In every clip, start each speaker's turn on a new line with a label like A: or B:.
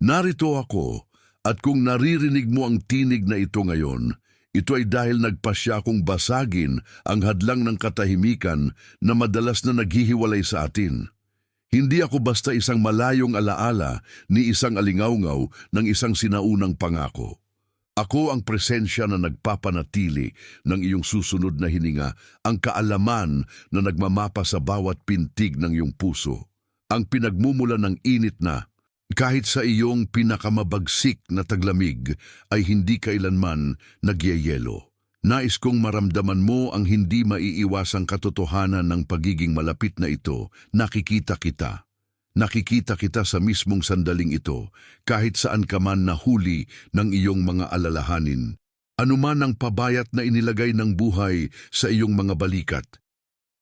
A: Narito ako, at kung naririnig mo ang tinig na ito ngayon, ito ay dahil nagpasya akong basagin ang hadlang ng katahimikan na madalas na naghihiwalay sa atin. Hindi ako basta isang malayong alaala ni isang alingawngaw ng isang sinaunang pangako. Ako ang presensya na nagpapanatili ng iyong susunod na hininga, ang kaalaman na nagmamapa sa bawat pintig ng iyong puso, ang pinagmumula ng init na, kahit sa iyong pinakamabagsik na taglamig, ay hindi kailanman nagyayelo. Nais kong maramdaman mo ang hindi maiiwasang katotohanan ng pagiging malapit na ito. Nakikita kita. Nakikita kita sa mismong sandaling ito, kahit saan ka man nahuli ng iyong mga alalahanin. Anuman ang pabayat na inilagay ng buhay sa iyong mga balikat.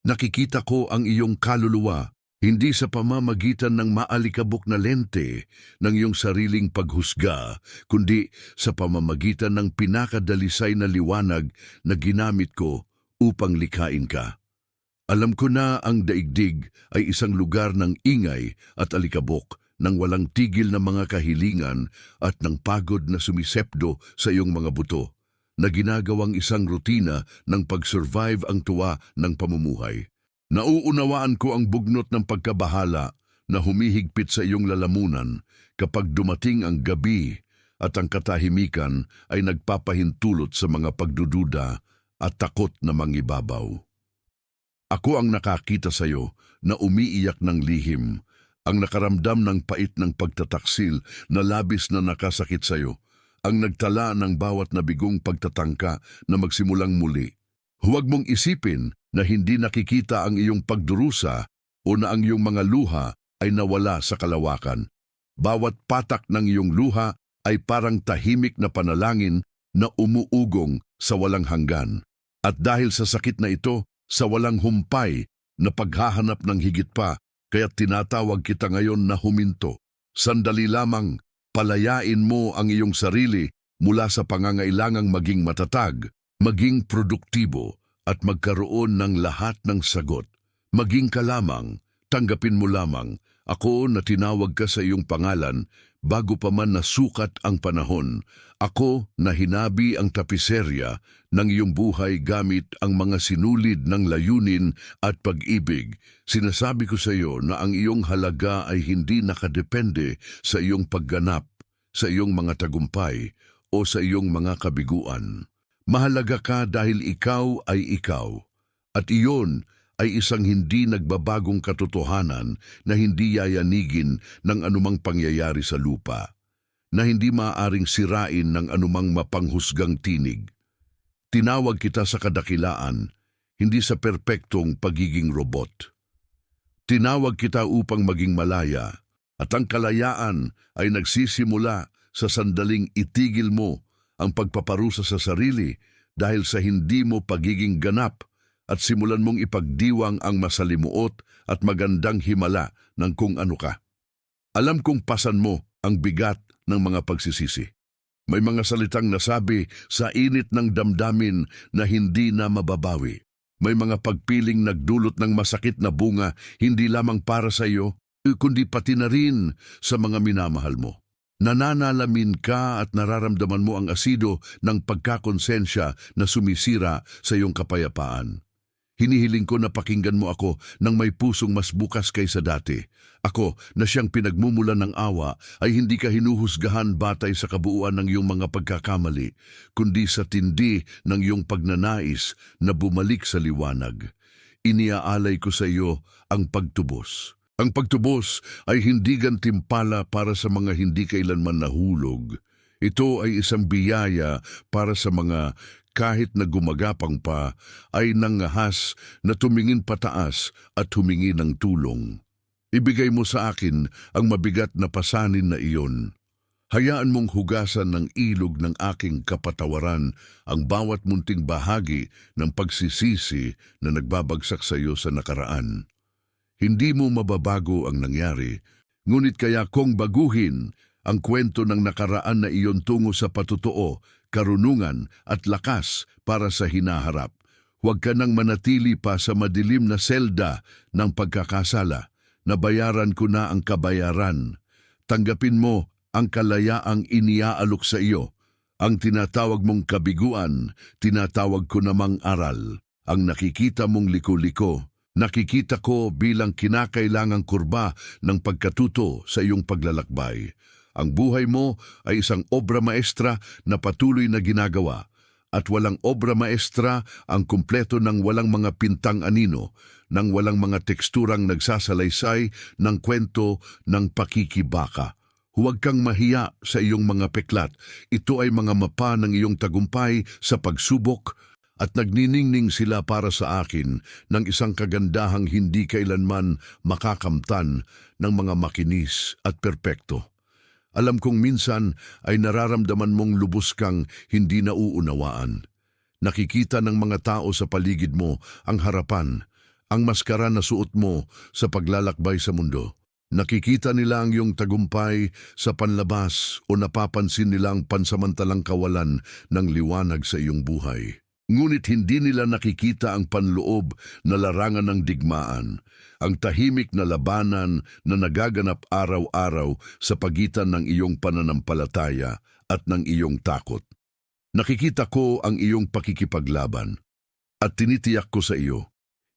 A: Nakikita ko ang iyong kaluluwa, hindi sa pamamagitan ng maalikabok na lente ng iyong sariling paghusga, kundi sa pamamagitan ng pinakadalisay na liwanag na ginamit ko upang likhain ka. Alam ko na ang daigdig ay isang lugar ng ingay at alikabok, ng walang tigil na mga kahilingan at ng pagod na sumisepdo sa iyong mga buto, na ginagawang isang rutina ng pag-survive ang tuwa ng pamumuhay. Nauunawaan ko ang bugnot ng pagkabahala na humihigpit sa iyong lalamunan kapag dumating ang gabi at ang katahimikan ay nagpapahintulot sa mga pagdududa at takot na mangibabaw. Ako ang nakakita sa iyo na umiiyak ng lihim, ang nakaramdam ng pait ng pagtataksil na labis na nakasakit sa iyo, ang nagtala ng bawat nabigong pagtatangka na magsimulang muli. Huwag mong isipin na hindi nakikita ang iyong pagdurusa o na ang iyong mga luha ay nawala sa kalawakan. Bawat patak ng iyong luha ay parang tahimik na panalangin na umuugong sa walang hanggan. At dahil sa sakit na ito, sa walang humpay na paghahanap ng higit pa, kaya tinatawag kita ngayon na huminto. Sandali lamang, palayain mo ang iyong sarili mula sa pangangailangang maging matatag, maging produktibo, at magkaroon ng lahat ng sagot. Maging ka lamang, tanggapin mo lamang, ako na tinawag ka sa iyong pangalan bago pa man nasukat ang panahon. Ako na hinabi ang tapiserya ng iyong buhay gamit ang mga sinulid ng layunin at pag-ibig. Sinasabi ko sa iyo na ang iyong halaga ay hindi nakadepende sa iyong pagganap, sa iyong mga tagumpay, o sa iyong mga kabiguan. Mahalaga ka dahil ikaw ay ikaw, at iyon ay isang hindi nagbabagong katotohanan na hindi yayanigin ng anumang pangyayari sa lupa, na hindi maaaring sirain ng anumang mapanghusgang tinig. Tinawag kita sa kadakilaan, hindi sa perpektong pagiging robot. Tinawag kita upang maging malaya, at ang kalayaan ay nagsisimula sa sandaling itigil mo ang pagpaparusa sa sarili dahil sa hindi mo pagiging ganap at simulan mong ipagdiwang ang masalimuot at magandang himala ng kung ano ka. Alam kong pasan mo ang bigat ng mga pagsisisi. May mga salitang nasabi sa init ng damdamin na hindi na mababawi. May mga pagpiling nagdulot ng masakit na bunga hindi lamang para sa iyo, kundi pati na rin sa mga minamahal mo. Nananalamin ka at nararamdaman mo ang asido ng pagkakonsensya na sumisira sa iyong kapayapaan. Hinihiling ko na pakinggan mo ako ng may pusong mas bukas kaysa dati. Ako na siyang pinagmumulan ng awa ay hindi ka hinuhusgahan batay sa kabuuan ng iyong mga pagkakamali, kundi sa tindi ng iyong pagnanais na bumalik sa liwanag. Iniaalay ko sa iyo ang pagtubos. Ang pagtubos ay hindi gantimpala para sa mga hindi kailanman nahulog. Ito ay isang biyaya para sa mga kahit na gumagapang pa ay nangahas na tumingin pataas at humingi ng tulong. Ibigay mo sa akin ang mabigat na pasanin na iyon. Hayaan mong hugasan ng ilog ng aking kapatawaran ang bawat munting bahagi ng pagsisisi na nagbabagsak sa iyo sa nakaraan. Hindi mo mababago ang nangyari, ngunit kaya kong baguhin ang kwento ng nakaraan na iyon tungo sa patutuo, karunungan at lakas para sa hinaharap. Huwag ka nang manatili pa sa madilim na selda ng pagkakasala. Nabayaran ko na ang kabayaran. Tanggapin mo ang kalayaang iniaalok sa iyo. Ang tinatawag mong kabiguan, tinatawag ko namang aral. Ang nakikita mong liko-liko, nakikita ko bilang kinakailangang kurba ng pagkatuto sa iyong paglalakbay. Ang buhay mo ay isang obra maestra na patuloy na ginagawa. At walang obra maestra ang kumpleto ng walang mga pintang anino, ng walang mga teksturang nagsasalaysay ng kwento ng pakikibaka. Huwag kang mahiya sa iyong mga peklat. Ito ay mga mapa ng iyong tagumpay sa pagsubok at nagniningning sila para sa akin ng isang kagandahang hindi kailanman makakamtan ng mga makinis at perpekto. Alam kong minsan ay nararamdaman mong lubos kang hindi nauunawaan. Nakikita ng mga tao sa paligid mo ang harapan, ang maskara na suot mo sa paglalakbay sa mundo. Nakikita nila ang iyong tagumpay sa panlabas o napapansin nila ang pansamantalang kawalan ng liwanag sa iyong buhay. Ngunit hindi nila nakikita ang panloob na larangan ng digmaan, ang tahimik na labanan na nagaganap araw-araw sa pagitan ng iyong pananampalataya at ng iyong takot. Nakikita ko ang iyong pakikipaglaban at tinitiyak ko sa iyo,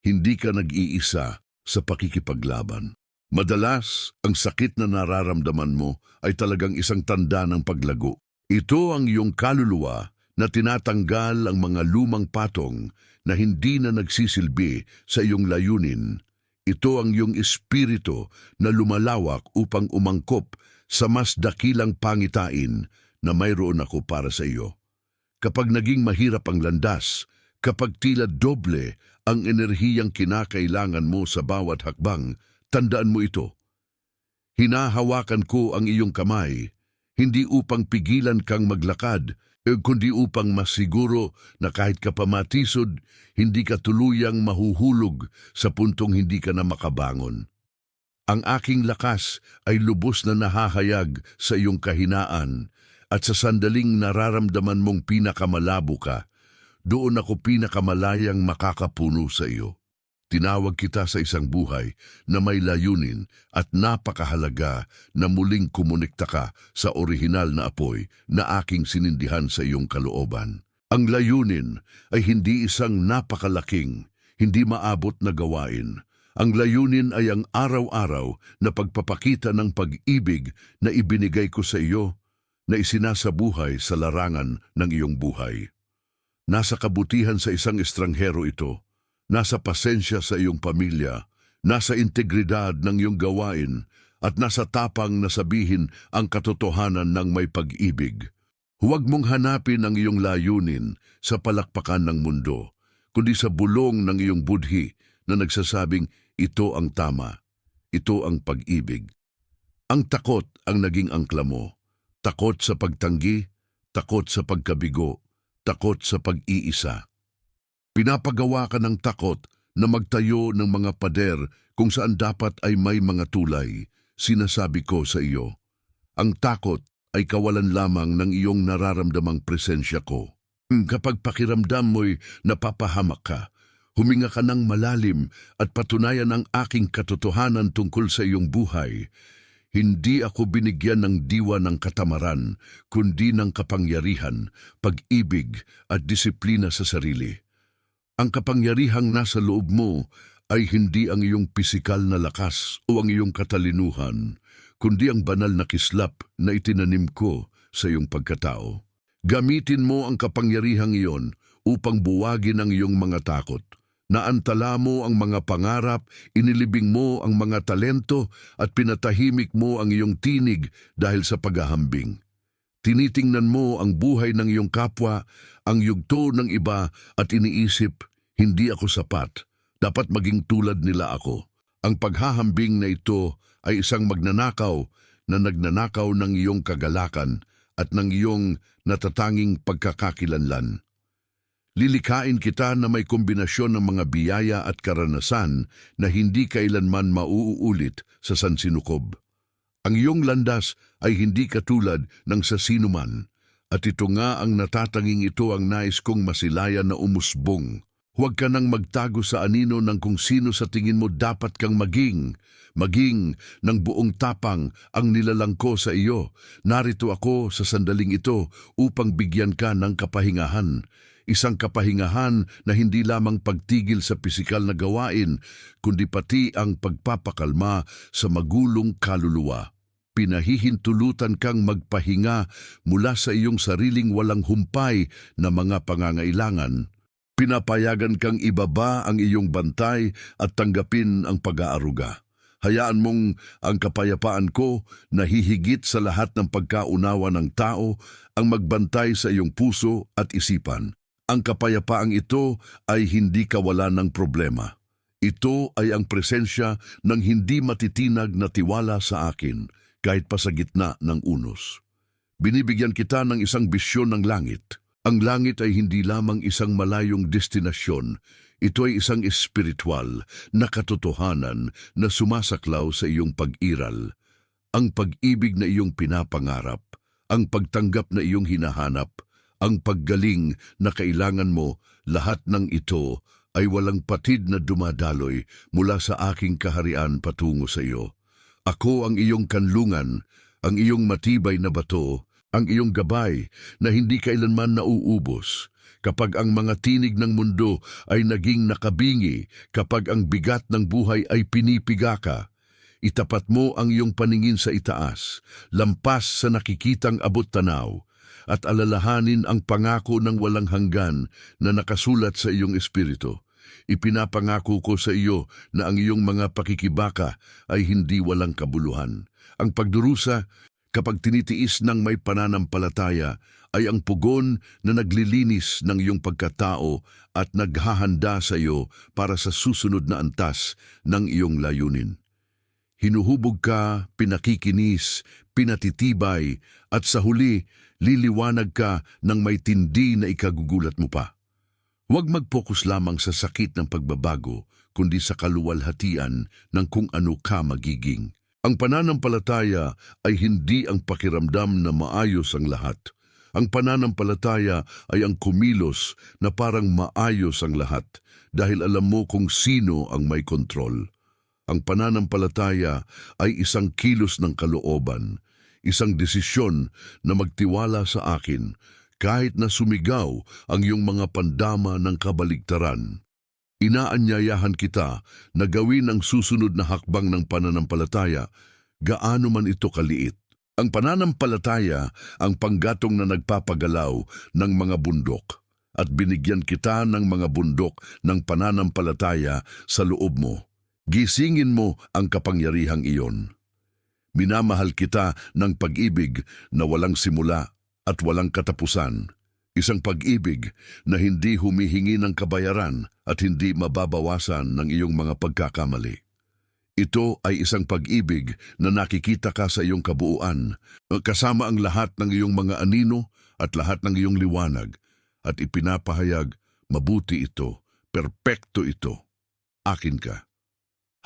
A: hindi ka nag-iisa sa pakikipaglaban. Madalas, ang sakit na nararamdaman mo ay talagang isang tanda ng paglago. Ito ang iyong kaluluwa na tinatanggal ang mga lumang patong na hindi na nagsisilbi sa iyong layunin. Ito ang iyong espiritu na lumalawak upang umangkop sa mas dakilang pangitain na mayroon ako para sa iyo. Kapag naging mahirap ang landas, kapag tila doble ang enerhiyang kinakailangan mo sa bawat hakbang, tandaan mo ito. Hinahawakan ko ang iyong kamay, hindi upang pigilan kang maglakad, kundi upang masiguro na kahit ka pamatisod, hindi ka tuluyang mahuhulog sa puntong hindi ka na makabangon. Ang aking lakas ay lubos na nahahayag sa iyong kahinaan at sa sandaling nararamdaman mong pinakamalabo ka, doon ako pinakamalayang makakapuno sa iyo. Tinawag kita sa isang buhay na may layunin at napakahalaga na muling kumonekta ka sa orihinal na apoy na aking sinindihan sa iyong kalooban. Ang layunin ay hindi isang napakalaking, hindi maabot na gawain. Ang layunin ay ang araw-araw na pagpapakita ng pag-ibig na ibinigay ko sa iyo na isinasabuhay sa larangan ng iyong buhay. Nasa kabutihan sa isang estranghero ito, nasa pasensya sa iyong pamilya, nasa integridad ng iyong gawain, at nasa tapang na sabihin ang katotohanan ng may pag-ibig. Huwag mong hanapin ang iyong layunin sa palakpakan ng mundo, kundi sa bulong ng iyong budhi na nagsasabing, ito ang tama, ito ang pag-ibig. Ang takot ang naging angkla mo. Takot sa pagtanggi, takot sa pagkabigo, takot sa pag-iisa. Pinapagawa ka ng takot na magtayo ng mga pader kung saan dapat ay may mga tulay. Sinasabi ko sa iyo, ang takot ay kawalan lamang ng iyong nararamdamang presensya ko. Kapag pakiramdam mo'y napapahamak ka, huminga ka ng malalim at patunayan ang aking katotohanan tungkol sa iyong buhay. Hindi ako binigyan ng diwa ng katamaran, kundi ng kapangyarihan, pag-ibig at disiplina sa sarili. Ang kapangyarihang nasa loob mo ay hindi ang iyong pisikal na lakas o ang iyong katalinuhan, kundi ang banal na kislap na itinanim ko sa iyong pagkatao. Gamitin mo ang kapangyarihang iyon upang buwagin ang iyong mga takot. Naantala mo ang mga pangarap, inilibing mo ang mga talento at pinatahimik mo ang iyong tinig dahil sa paghahambing. Tinitingnan mo ang buhay ng iyong kapwa, ang yugto ng iba at iniisip, hindi ako sapat, dapat maging tulad nila ako. Ang paghahambing na ito ay isang magnanakaw na nagnanakaw ng iyong kagalakan at ng iyong natatanging pagkakakilanlan. Lilikain kita na may kombinasyon ng mga biyaya at karanasan na hindi kailanman mauulit sa sansinukob. Ang iyong landas ay hindi katulad ng sa sinuman, at ito nga ang natatanging ito ang nais kong masilayan na umusbong. Huwag ka nang magtago sa anino ng kung sino sa tingin mo dapat kang maging. Maging ng buong tapang ang nilalang ko sa iyo. Narito ako sa sandaling ito upang bigyan ka ng kapahingahan. Isang kapahingahan na hindi lamang pagtigil sa pisikal na gawain, kundi pati ang pagpapakalma sa magulong kaluluwa. Pinahihintulutan kang magpahinga mula sa iyong sariling walang humpay na mga pangangailangan. Pinapayagan kang ibaba ang iyong bantay at tanggapin ang pag-aaruga. Hayaan mong ang kapayapaan ko na hihigit sa lahat ng pagkaunawa ng tao ang magbantay sa iyong puso at isipan. Ang kapayapaang ito ay hindi kawalan ng problema. Ito ay ang presensya ng hindi matitinag na tiwala sa akin kahit pa sa gitna ng unos. Binibigyan kita ng isang bisyon ng langit. Ang langit ay hindi lamang isang malayong destinasyon, ito ay isang espiritual na katotohanan na sumasaklaw sa iyong pag-iral. Ang pag-ibig na iyong pinapangarap, ang pagtanggap na iyong hinahanap, ang paggaling na kailangan mo, lahat ng ito ay walang patid na dumadaloy mula sa aking kaharian patungo sa iyo. Ako ang iyong kanlungan, ang iyong matibay na bato, ang iyong gabay na hindi kailanman nauubos. Kapag ang mga tinig ng mundo ay naging nakabingi, kapag ang bigat ng buhay ay pinipiga ka, itapat mo ang iyong paningin sa itaas, lampas sa nakikitang abot-tanaw, at alalahanin ang pangako ng walang hanggan na nakasulat sa iyong espiritu. Ipinapangako ko sa iyo na ang iyong mga pakikibaka ay hindi walang kabuluhan. Ang pagdurusa, kapag tinitiis ng may pananampalataya, ay ang pugon na naglilinis ng iyong pagkatao at naghahanda sa iyo para sa susunod na antas ng iyong layunin. Hinuhubog ka, pinakikinis, pinatitibay, at sa huli, liliwanag ka ng may tindi na ikagugulat mo pa. Huwag mag-focus lamang sa sakit ng pagbabago, kundi sa kaluwalhatian ng kung ano ka magiging. Ang pananampalataya ay hindi ang pakiramdam na maayos ang lahat. Ang pananampalataya ay ang kumilos na parang maayos ang lahat dahil alam mo kung sino ang may kontrol. Ang pananampalataya ay isang kilos ng kalooban, isang desisyon na magtiwala sa akin kahit na sumigaw ang iyong mga pandama ng kabaligtaran. Inaanyayahan kita na gawin ang susunod na hakbang ng pananampalataya, gaano man ito kaliit. Ang pananampalataya ang panggatong na nagpapagalaw ng mga bundok, at binigyan kita ng mga bundok ng pananampalataya sa loob mo. Gisingin mo ang kapangyarihang iyon. Minamahal kita ng pag-ibig na walang simula at walang katapusan. Isang pag-ibig na hindi humihingi ng kabayaran at hindi mababawasan ng iyong mga pagkakamali. Ito ay isang pag-ibig na nakikita ka sa iyong kabuuan, kasama ang lahat ng iyong mga anino at lahat ng iyong liwanag, at ipinapahayag, mabuti ito, perpekto ito, akin ka.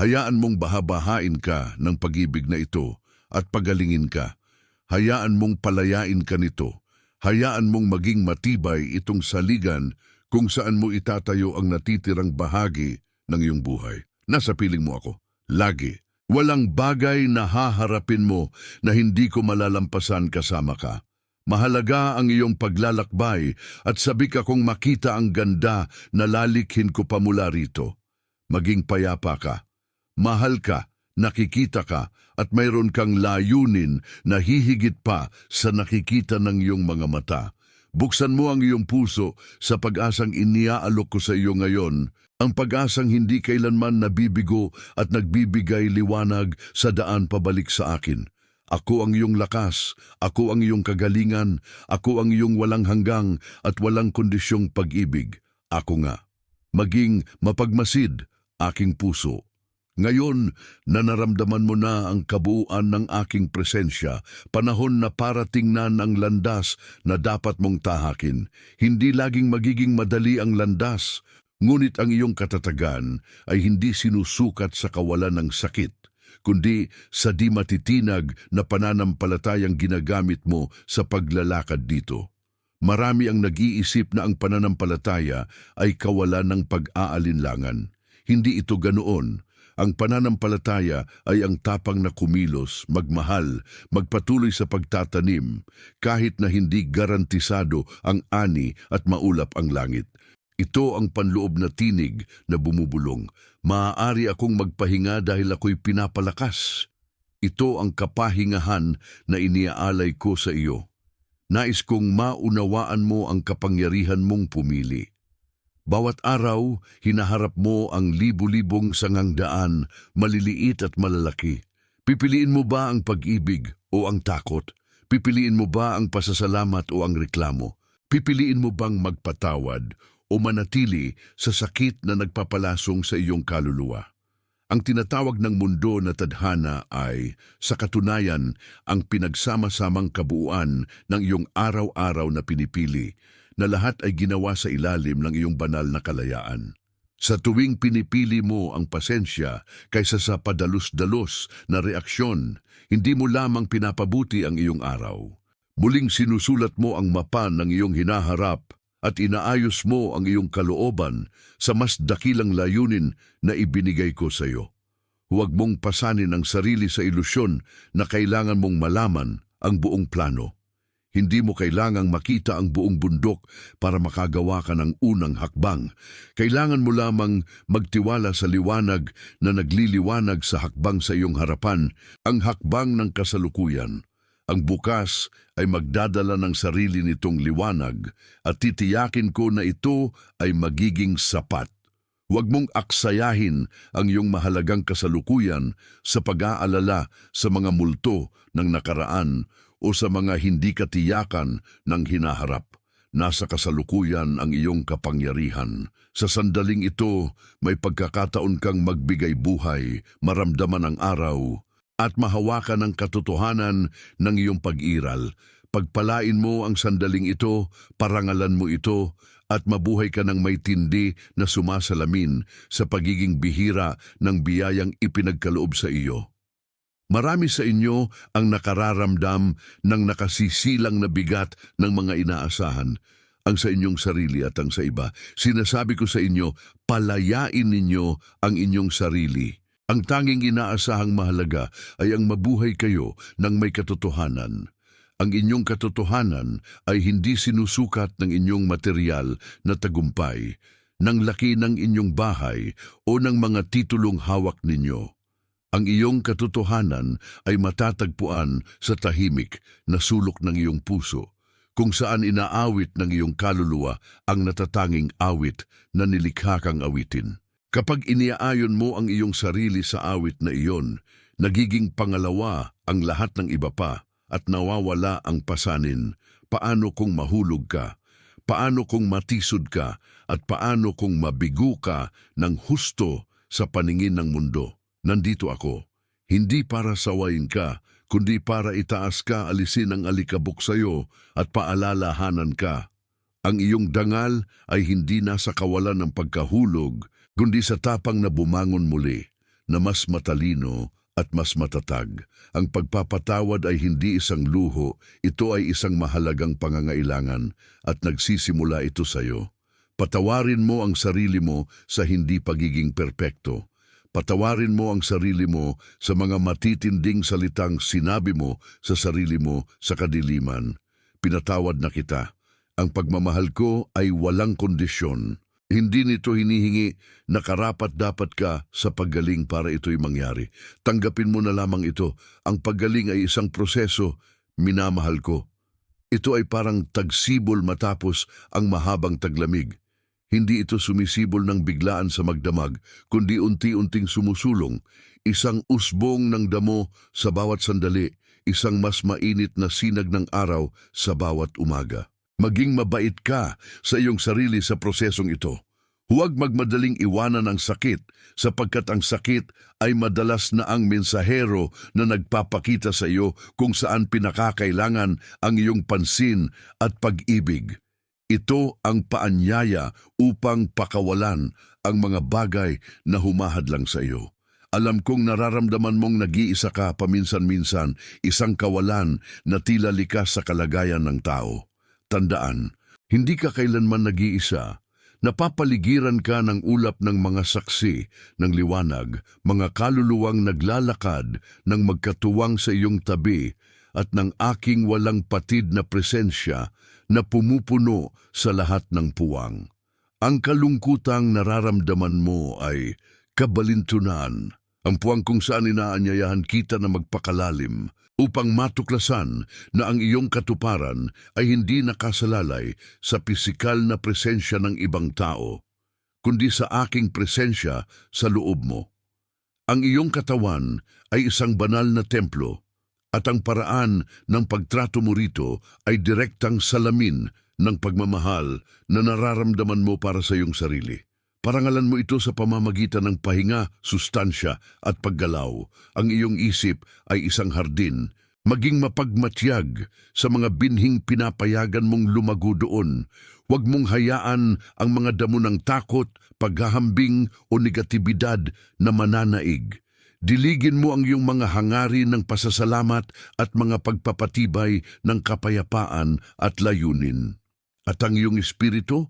A: Hayaan mong bahabahain ka ng pag-ibig na ito at pagalingin ka. Hayaan mong palayain ka nito. Hayaan mong maging matibay itong saligan kung saan mo itatayo ang natitirang bahagi ng iyong buhay. Nasa piling mo ako, lagi. Walang bagay na haharapin mo na hindi ko malalampasan kasama ka. Mahalaga ang iyong paglalakbay at sabik akong makita ang ganda na lalikhin ko pa mula rito. Maging payapa ka. Mahal ka, nakikita ka, at mayroon kang layunin na hihigit pa sa nakikita ng iyong mga mata. Buksan mo ang iyong puso sa pag-asang iniaalok ko sa iyo ngayon, ang pag-asang hindi kailanman nabibigo at nagbibigay liwanag sa daan pabalik sa akin. Ako ang iyong lakas, ako ang iyong kagalingan, ako ang iyong walang hanggang at walang kondisyong pag-ibig. Ako nga. Maging mapagmasid, aking puso. Ngayon na naramdaman mo na ang kabuuan ng aking presensya, panahon na para tingnan ang landas na dapat mong tahakin. Hindi laging magiging madali ang landas, ngunit ang iyong katatagan ay hindi sinusukat sa kawalan ng sakit, kundi sa di matitinag na pananampalatayang ginagamit mo sa paglalakad dito. Marami ang nag-iisip na ang pananampalataya ay kawalan ng pag-aalinlangan. Hindi ito ganoon. Ang pananampalataya ay ang tapang na kumilos, magmahal, magpatuloy sa pagtatanim, kahit na hindi garantisado ang ani at maulap ang langit. Ito ang panloob na tinig na bumubulong. Maaari akong magpahinga dahil ako'y pinapalakas. Ito ang kapahingahan na iniaalay ko sa iyo. Nais kong maunawaan mo ang kapangyarihan mong pumili. Bawat araw, hinaharap mo ang libu-libong sangangdaan, maliliit at malalaki. Pipiliin mo ba ang pag-ibig o ang takot? Pipiliin mo ba ang pasasalamat o ang reklamo? Pipiliin mo bang magpatawad o manatili sa sakit na nagpapalasong sa iyong kaluluwa? Ang tinatawag ng mundo na tadhana ay, sa katunayan, ang pinagsama-samang kabuuan ng iyong araw-araw na pinipili, na lahat ay ginawa sa ilalim ng iyong banal na kalayaan. Sa tuwing pinipili mo ang pasensya kaysa sa padalos-dalos na reaksyon, hindi mo lamang pinapabuti ang iyong araw. Muling sinusulat mo ang mapa ng iyong hinaharap at inaayos mo ang iyong kalooban sa mas dakilang layunin na ibinigay ko sa iyo. Huwag mong pasanin ang sarili sa ilusyon na kailangan mong malaman ang buong plano. Hindi mo kailangang makita ang buong bundok para makagawa ka ng unang hakbang. Kailangan mo lamang magtiwala sa liwanag na nagliliwanag sa hakbang sa iyong harapan, ang hakbang ng kasalukuyan. Ang bukas ay magdadala ng sarili nitong liwanag at titiyakin ko na ito ay magiging sapat. Huwag mong aksayahin ang iyong mahalagang kasalukuyan sa pag-aalala sa mga multo ng nakaraan o sa mga hindi katiyakan ng hinaharap. Nasa kasalukuyan ang iyong kapangyarihan. Sa sandaling ito, may pagkakataon kang magbigay buhay, maramdaman ang araw, at mahawakan ang katotohanan ng iyong pag-iral. Pagpalain mo ang sandaling ito, parangalan mo ito, at mabuhay ka ng may tindi na sumasalamin sa pagiging bihira ng biyayang ipinagkaloob sa iyo. Marami sa inyo ang nakararamdam ng nakasisilang na bigat ng mga inaasahan, ang sa inyong sarili at ang sa iba. Sinasabi ko sa inyo, palayain ninyo ang inyong sarili. Ang tanging inaasahang mahalaga ay ang mabuhay kayo ng may katotohanan. Ang inyong katotohanan ay hindi sinusukat ng inyong material na tagumpay, ng laki ng inyong bahay o ng mga titulong hawak ninyo. Ang iyong katotohanan ay matatagpuan sa tahimik na sulok ng iyong puso, kung saan inaawit ng iyong kaluluwa ang natatanging awit na nilikha kang awitin. Kapag iniaayon mo ang iyong sarili sa awit na iyon, nagiging pangalawa ang lahat ng iba pa at nawawala ang pasanin. Paano kung mahulog ka? Paano kung matisod ka? At paano kung mabigo ka ng husto sa paningin ng mundo? Nandito ako, hindi para sawayin ka, kundi para itaas ka, alisin ang alikabok sa iyo at paalalahanan ka. Ang iyong dangal ay hindi nasa kawalan ng pagkahulog, kundi sa tapang na bumangon muli, na mas matalino at mas matatag. Ang pagpapatawad ay hindi isang luho, ito ay isang mahalagang pangangailangan at nagsisimula ito sa iyo. Patawarin mo ang sarili mo sa hindi pagiging perpekto. Patawarin mo ang sarili mo sa mga matitinding salitang sinabi mo sa sarili mo sa kadiliman. Pinatawad na kita. Ang pagmamahal ko ay walang kondisyon. Hindi nito hinihingi na karapat-dapat ka sa paggaling para ito'y mangyari. Tanggapin mo na lamang ito. Ang paggaling ay isang proseso. Minamahal ko. Ito ay parang tagsibol matapos ang mahabang taglamig. Hindi ito sumisibol ng biglaan sa magdamag, kundi unti-unting sumusulong. Isang usbong ng damo sa bawat sandali, isang mas mainit na sinag ng araw sa bawat umaga. Maging mabait ka sa iyong sarili sa prosesong ito. Huwag magmadaling iwanan ang sakit, sapagkat ang sakit ay madalas na ang mensahero na nagpapakita sa iyo kung saan pinakakailangan ang iyong pansin at pag-ibig. Ito ang paanyaya upang pakawalan ang mga bagay na humahadlang sa iyo. Alam kong nararamdaman mong nag-iisa ka paminsan-minsan, isang kawalan na tila likas sa kalagayan ng tao. Tandaan, hindi ka kailanman nag-iisa. Napapaligiran ka ng ulap ng mga saksi ng liwanag, mga kaluluwang naglalakad ng magkatuwang sa iyong tabi at ng aking walang patid na presensya na pumupuno sa lahat ng puwang. Ang kalungkutang nararamdaman mo ay kabalintunan, ang puwang kung saan inaanyayahan kita na magpakalalim upang matuklasan na ang iyong katuparan ay hindi nakasalalay sa pisikal na presensya ng ibang tao, kundi sa aking presensya sa loob mo. Ang iyong katawan ay isang banal na templo at ang paraan ng pagtrato mo rito ay direktang salamin ng pagmamahal na nararamdaman mo para sa iyong sarili. Parangalan mo ito sa pamamagitan ng pahinga, sustansya at paggalaw. Ang iyong isip ay isang hardin, maging mapagmatyag sa mga binhing pinapayagan mong lumago doon. Huwag mong hayaan ang mga damo ng takot, paghahambing o negatibidad na mananaig. Diligin mo ang iyong mga hangarin ng pasasalamat at mga pagpapatibay ng kapayapaan at layunin. At ang iyong espiritu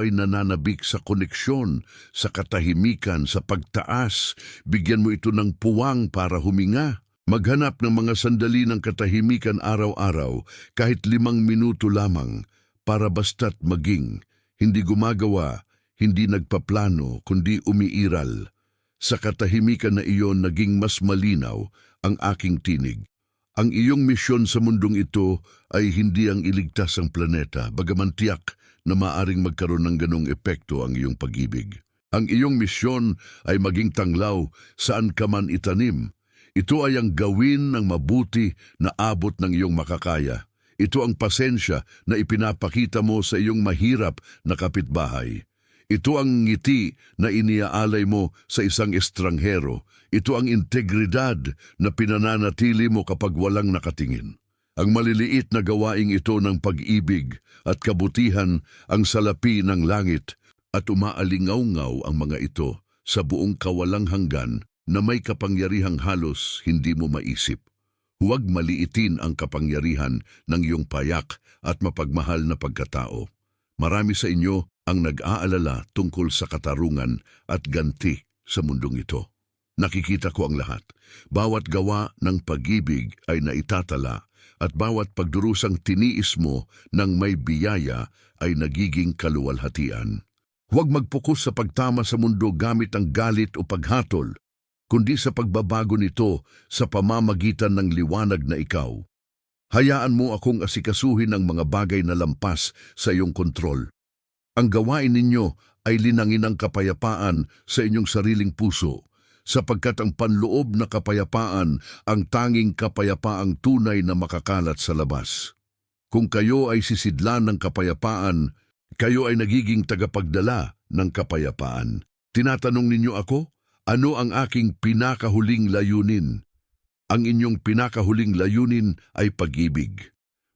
A: ay nananabik sa koneksyon, sa katahimikan, sa pagtaas. Bigyan mo ito ng puwang para huminga. Maghanap ng mga sandali ng katahimikan araw-araw, kahit 5 minuto lamang, para basta't maging, hindi gumagawa, hindi nagpaplano, kundi umiiral. Sa katahimikan na iyon naging mas malinaw ang aking tinig. Ang iyong misyon sa mundong ito ay hindi ang iligtas ang planeta, bagaman tiyak na maaring magkaroon ng ganong epekto ang iyong pag-ibig. Ang iyong misyon ay maging tanglaw saan ka man itanim. Ito ay ang gawin ng mabuti na abot ng iyong makakaya. Ito ang pasensya na ipinapakita mo sa iyong mahirap na kapitbahay. Ito ang ngiti na iniaalay mo sa isang estranghero. Ito ang integridad na pinananatili mo kapag walang nakatingin. Ang maliliit na gawaing ito ng pag-ibig at kabutihan ang salapi ng langit at umaalingaw-ngaw ang mga ito sa buong kawalang hanggan na may kapangyarihang halos hindi mo maisip. Huwag maliitin ang kapangyarihan ng iyong payak at mapagmahal na pagkatao. Marami sa inyo ang nag-aalala tungkol sa katarungan at ganti sa mundong ito. Nakikita ko ang lahat. Bawat gawa ng pag-ibig ay naitatala at bawat pagdurusang tiniis mo ng may biyaya ay nagiging kaluwalhatian. Huwag magpokus sa pagtama sa mundo gamit ang galit o paghatol, kundi sa pagbabago nito sa pamamagitan ng liwanag na ikaw. Hayaan mo akong asikasuhin ang mga bagay na lampas sa iyong kontrol. Ang gawain ninyo ay linangin ang kapayapaan sa inyong sariling puso, sapagkat ang panloob na kapayapaan ang tanging kapayapaang tunay na makakalat sa labas. Kung kayo ay sisidlan ng kapayapaan, kayo ay nagiging tagapagdala ng kapayapaan. Tinatanong ninyo ako, ano ang aking pinakahuling layunin? Ang inyong pinakahuling layunin ay pag-ibig.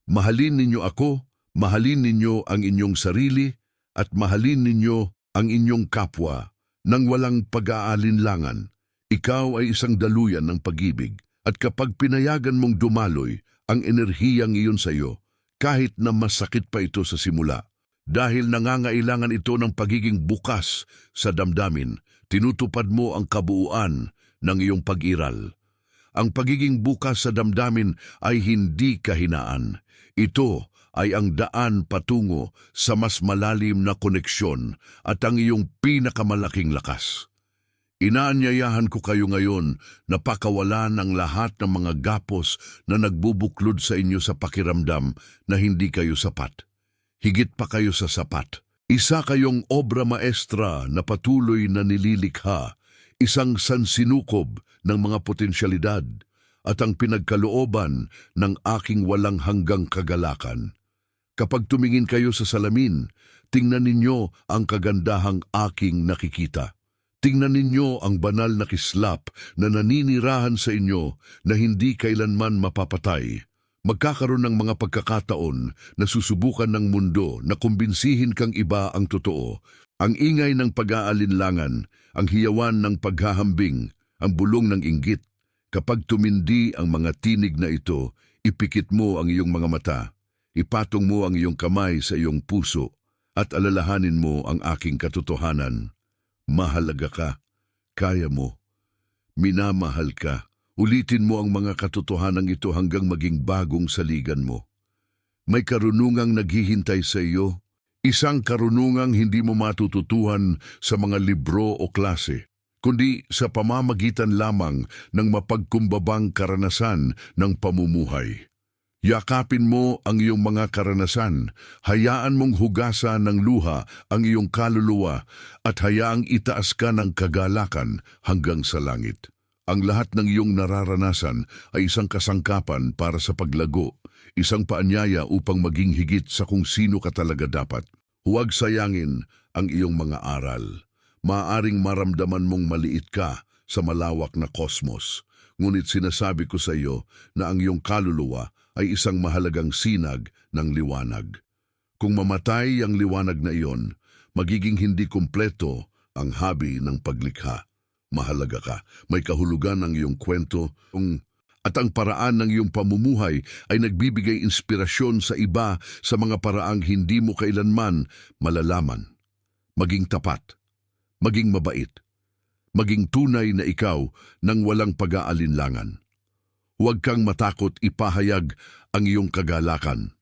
A: Mahalin ninyo ako, mahalin ninyo ang inyong sarili, at mahalin ninyo ang inyong kapwa nang walang pag-aalinlangan. Ikaw ay isang daluyan ng pag-ibig, at kapag pinayagan mong dumaloy ang enerhiyang iyon sa iyo, kahit na masakit pa ito sa simula, dahil nangangailangan ito ng pagiging bukas sa damdamin, tinutupad mo ang kabuuan ng iyong pag-iral. Ang pagiging bukas sa damdamin ay hindi kahinaan. Ito ay ang daan patungo sa mas malalim na koneksyon at ang iyong pinakamalaking lakas. Inaanyayahan ko kayo ngayon na pakawalan ang lahat ng mga gapos na nagbubuklod sa inyo sa pakiramdam na hindi kayo sapat. Higit pa kayo sa sapat. Isa kayong obra maestra na patuloy na nililikha, isang sansinukob ng mga potensyalidad at ang pinagkalooban ng aking walang hanggang kagalakan. Kapag tumingin kayo sa salamin, tingnan ninyo ang kagandahang aking nakikita. Tingnan ninyo ang banal na kislap na naninirahan sa inyo na hindi kailanman mapapatay. Magkakaroon ng mga pagkakataon na susubukan ng mundo na kumbinsihin kang iba ang totoo. Ang ingay ng pag-aalinlangan, ang hiyawan ng paghahambing, ang bulong ng inggit. Kapag tumindi ang mga tinig na ito, ipikit mo ang iyong mga mata. Ipatong mo ang iyong kamay sa iyong puso at alalahanin mo ang aking katotohanan. Mahalaga ka, kaya mo, minamahal ka. Ulitin mo ang mga katotohanan ito hanggang maging bagong saligan mo. May karunungang naghihintay sa iyo, isang karunungang hindi mo matututuhan sa mga libro o klase, kundi sa pamamagitan lamang ng mapagkumbabang karanasan ng pamumuhay. Yakapin mo ang iyong mga karanasan, hayaan mong hugasan ng luha ang iyong kaluluwa at hayaang itaas ka ng kagalakan hanggang sa langit. Ang lahat ng iyong nararanasan ay isang kasangkapan para sa paglago, isang paanyaya upang maging higit sa kung sino ka talaga dapat. Huwag sayangin ang iyong mga aral. Maaaring maramdaman mong maliit ka sa malawak na kosmos, ngunit sinasabi ko sa iyo na ang iyong kaluluwa ay isang mahalagang sinag ng liwanag. Kung mamatay ang liwanag na iyon, magiging hindi kumpleto ang habi ng paglikha. Mahalaga ka, may kahulugan ang iyong kwento, at ang paraan ng iyong pamumuhay ay nagbibigay inspirasyon sa iba sa mga paraang hindi mo kailanman malalaman. Maging tapat, maging mabait, maging tunay na ikaw nang walang pag-aalinlangan. Huwag kang matakot ipahayag ang iyong kagalakan.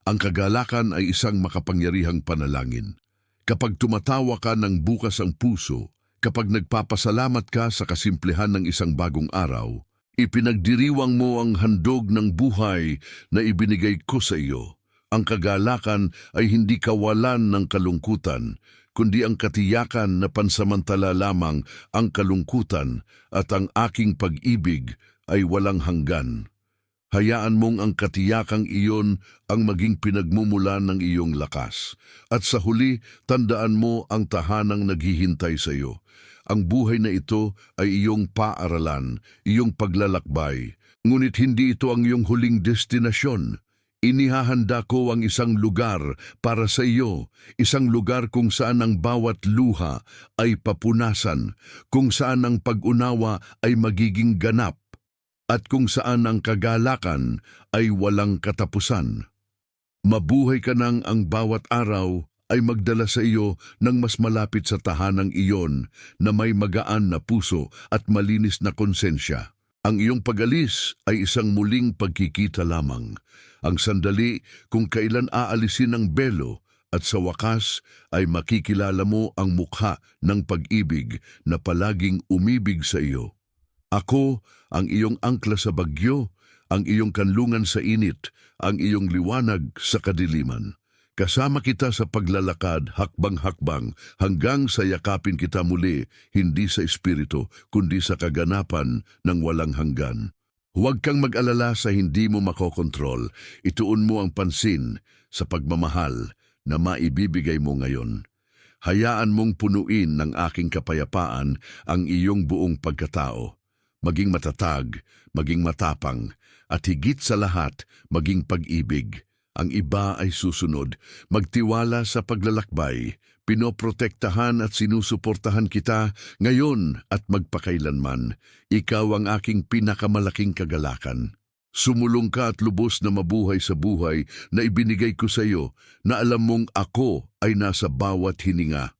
A: Ang kagalakan ay isang makapangyarihang panalangin. Kapag tumatawa ka ng bukas ang puso, kapag nagpapasalamat ka sa kasimplihan ng isang bagong araw, ipinagdiriwang mo ang handog ng buhay na ibinigay ko sa iyo. Ang kagalakan ay hindi kawalan ng kalungkutan, kundi ang katiyakan na pansamantala lamang ang kalungkutan at ang aking pag-ibig ay walang hanggan. Hayaan mong ang katiyakang iyon ang maging pinagmumulan ng iyong lakas. At sa huli, tandaan mo ang tahanang naghihintay sa iyo. Ang buhay na ito ay iyong paaralan, iyong paglalakbay. Ngunit hindi ito ang iyong huling destinasyon. Inihahanda ko ang isang lugar para sa iyo, isang lugar kung saan ang bawat luha ay papunasan, kung saan ang pag-unawa ay magiging ganap, at kung saan ang kagalakan ay walang katapusan. Mabuhay ka nang ang bawat araw ay magdala sa iyo ng mas malapit sa tahanang iyon na may magaan na puso at malinis na konsensya. Ang iyong pag-alis ay isang muling pagkikita lamang, ang sandali kung kailan aalisin ang belo at sa wakas ay makikilala mo ang mukha ng pag-ibig na palaging umibig sa iyo. Ako, ang iyong angkla sa bagyo, ang iyong kanlungan sa init, ang iyong liwanag sa kadiliman. Kasama kita sa paglalakad hakbang-hakbang hanggang sa yakapin kita muli, hindi sa espiritu, kundi sa kaganapan ng walang hanggan. Huwag kang mag-alala sa hindi mo makokontrol. Ituon mo ang pansin sa pagmamahal na maibibigay mo ngayon. Hayaan mong punuin ng aking kapayapaan ang iyong buong pagkatao. Maging matatag, maging matapang, at higit sa lahat, maging pag-ibig. Ang iba ay susunod. Magtiwala sa paglalakbay. Pinoprotektahan at sinusuportahan kita ngayon at magpakailanman. Ikaw ang aking pinakamalaking kagalakan. Sumulong ka at lubos na mabuhay sa buhay na ibinigay ko sa iyo, na alam mong ako ay nasa bawat hininga.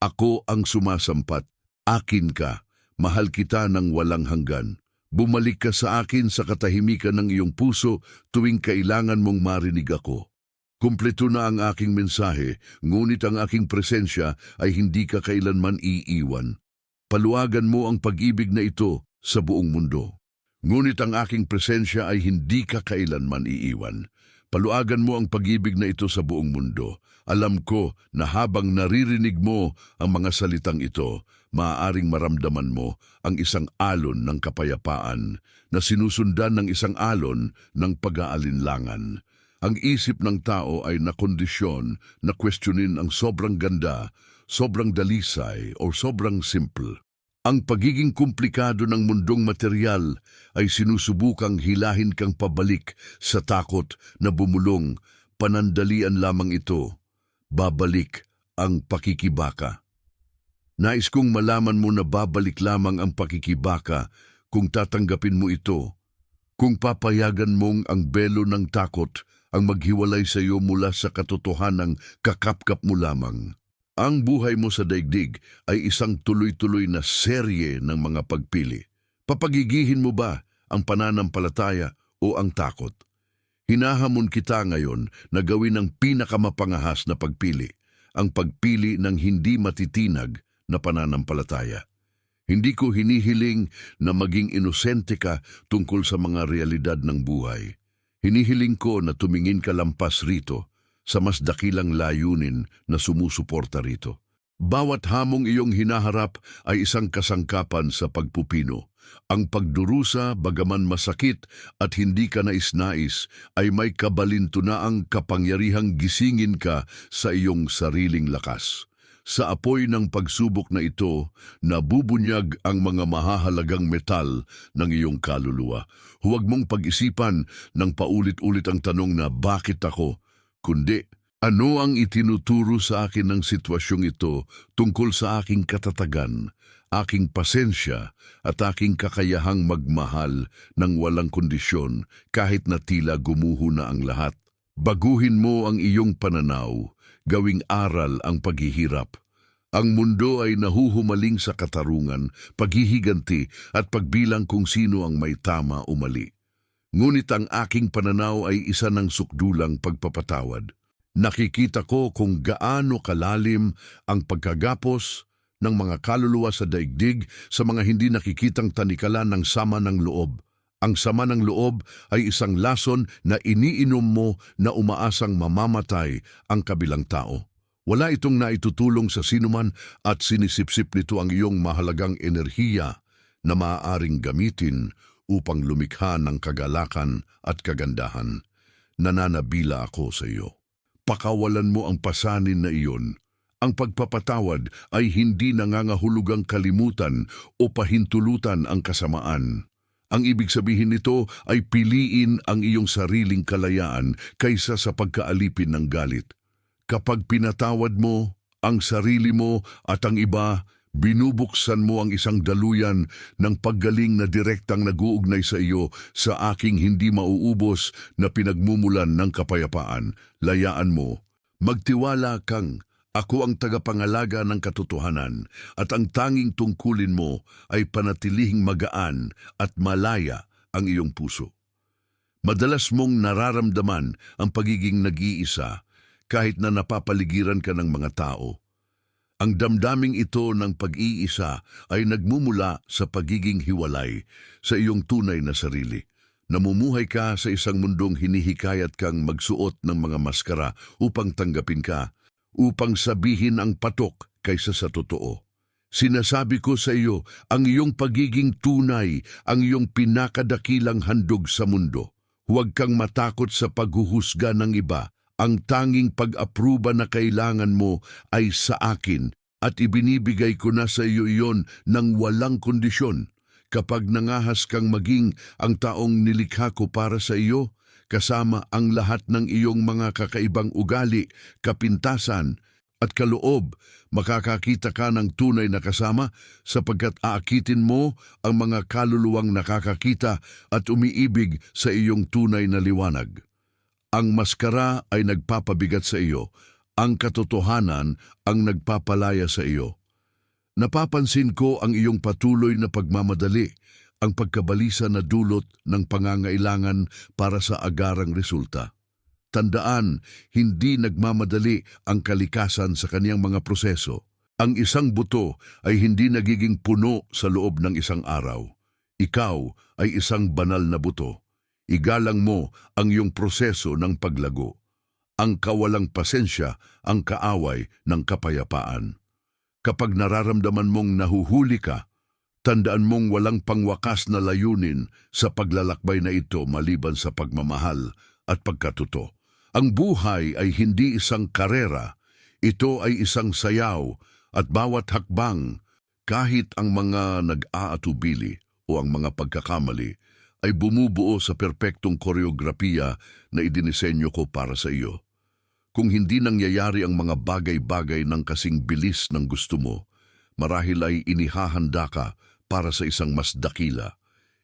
A: Ako ang sumasampat. Akin ka. Mahal kita ng walang hanggan. Bumalik ka sa akin sa katahimikan ng iyong puso tuwing kailangan mong marinig ako. Kumpleto na ang aking mensahe, ngunit ang aking presensya ay hindi ka kailanman iiwan. Paluagan mo ang pag-ibig na ito sa buong mundo. Ngunit ang aking presensya ay hindi ka kailanman iiwan. Paluagan mo ang pag-ibig na ito sa buong mundo. Alam ko na habang naririnig mo ang mga salitang ito, maaaring maramdaman mo ang isang alon ng kapayapaan na sinusundan ng isang alon ng pag-aalinlangan. Ang isip ng tao ay nakondisyon na questionin ang sobrang ganda, sobrang dalisay o sobrang simple. Ang pagiging komplikado ng mundong material ay sinusubukang hilahin kang pabalik sa takot na bumulong. Panandalian lamang ito. Babalik ang pakikibaka. Nais kong malaman mo na babalik lamang ang pakikibaka kung tatanggapin mo ito. Kung papayagan mong ang belo ng takot ang maghiwalay sa iyo mula sa katotohanang kakapkap mo lamang. Ang buhay mo sa daigdig ay isang tuloy-tuloy na serye ng mga pagpili. Papagigihin mo ba ang pananampalataya o ang takot? Hinahamon kita ngayon na gawin ang pinakamapangahas na pagpili, ang pagpili ng hindi matitinag na pananampalataya. Hindi ko hinihiling na maging inosente ka tungkol sa mga realidad ng buhay. Hinihiling ko na tumingin ka lampas rito sa mas dakilang layunin na sumusuporta rito. Bawat hamong iyong hinaharap ay isang kasangkapan sa pagpupino. Ang pagdurusa, bagaman masakit at hindi ka nais-nais, ay may kabalintunaang kapangyarihang gisingin ka sa iyong sariling lakas. Sa apoy ng pagsubok na ito, nabubunyag ang mga mahahalagang metal ng iyong kaluluwa. Huwag mong pag-isipan ng paulit-ulit ang tanong na bakit ako, kundi ano ang itinuturo sa akin ng sitwasyong ito tungkol sa aking katatagan, aking pasensya at aking kakayahang magmahal ng walang kondisyon kahit na tila gumuho na ang lahat. Baguhin mo ang iyong pananaw, gawing aral ang paghihirap. Ang mundo ay nahuhumaling sa katarungan, paghihiganti at pagbilang kung sino ang may tama o mali. Ngunit ang aking pananaw ay isa ng sukdulang pagpapatawad. Nakikita ko kung gaano kalalim ang pagkagapos ng mga kaluluwa sa daigdig sa mga hindi nakikitang tanikalan ng sama ng loob. Ang sama ng loob ay isang lason na iniinom mo na umaasang mamamatay ang kabilang tao. Wala itong naitutulong sa sinuman at sinisipsip nito ang iyong mahalagang enerhiya na maaaring gamitin upang lumikha ng kagalakan at kagandahan. Nananabila ako sa iyo. Pakawalan mo ang pasanin na iyon. Ang pagpapatawad ay hindi nangangahulugang kalimutan o pahintulutan ang kasamaan. Ang ibig sabihin nito ay piliin ang iyong sariling kalayaan kaysa sa pagkaalipin ng galit. Kapag pinatawad mo ang sarili mo at ang iba, binubuksan mo ang isang daluyan ng paggaling na direktang nag-uugnay sa iyo sa aking hindi mauubos na pinagmumulan ng kapayapaan. Layaan mo, magtiwala kang ako ang tagapangalaga ng katotohanan at ang tanging tungkulin mo ay panatilihing magaan at malaya ang iyong puso. Madalas mong nararamdaman ang pagiging nag-iisa kahit na napapaligiran ka ng mga tao. Ang damdaming ito ng pag-iisa ay nagmumula sa pagiging hiwalay sa iyong tunay na sarili. Namumuhay ka sa isang mundong hinihikayat kang magsuot ng mga maskara upang tanggapin ka, upang sabihin ang patok kaysa sa totoo. Sinasabi ko sa iyo, ang iyong pagiging tunay, ang iyong pinakadakilang handog sa mundo. Huwag kang matakot sa paghuhusga ng iba. Ang tanging pag-apruba na kailangan mo ay sa akin at ibinibigay ko na sa iyo iyon ng walang kondisyon. Kapag nangahas kang maging ang taong nilikha ko para sa iyo, kasama ang lahat ng iyong mga kakaibang ugali, kapintasan at kaloob, makakakita ka ng tunay na kasama sapagkat aakitin mo ang mga kaluluwang nakakakita at umiibig sa iyong tunay na liwanag. Ang maskara ay nagpapabigat sa iyo, ang katotohanan ang nagpapalaya sa iyo. Napapansin ko ang iyong patuloy na pagmamadali, ang pagkabalisa na dulot ng pangangailangan para sa agarang resulta. Tandaan, hindi nagmamadali ang kalikasan sa kaniyang mga proseso. Ang isang buto ay hindi nagiging puno sa loob ng isang araw. Ikaw ay isang banal na buto. Igalang mo ang iyong proseso ng paglago. Ang kawalang pasensya, ang kaaway ng kapayapaan. Kapag nararamdaman mong nahuhuli ka, tandaan mong walang pangwakas na layunin sa paglalakbay na ito maliban sa pagmamahal at pagkatuto. Ang buhay ay hindi isang karera, ito ay isang sayaw at bawat hakbang, kahit ang mga nag-aatubili o ang mga pagkakamali, ay bumubuo sa perpektong koreografiya na idinisenyo ko para sa iyo. Kung hindi nangyayari ang mga bagay-bagay ng kasing bilis ng gusto mo, marahil ay inihahanda ka para sa isang mas dakila.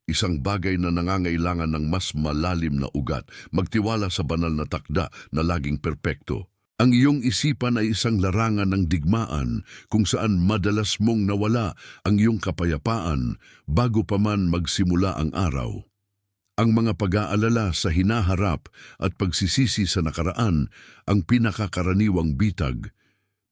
A: isang bagay na nangangailangan ng mas malalim na ugat, magtiwala sa banal na takda na laging perpekto. Ang iyong isipan ay isang larangan ng digmaan kung saan madalas mong nawala ang iyong kapayapaan bago pa man magsimula ang araw. Ang mga pag-aalala sa hinaharap at pagsisisi sa nakaraan ang pinakakaraniwang bitag.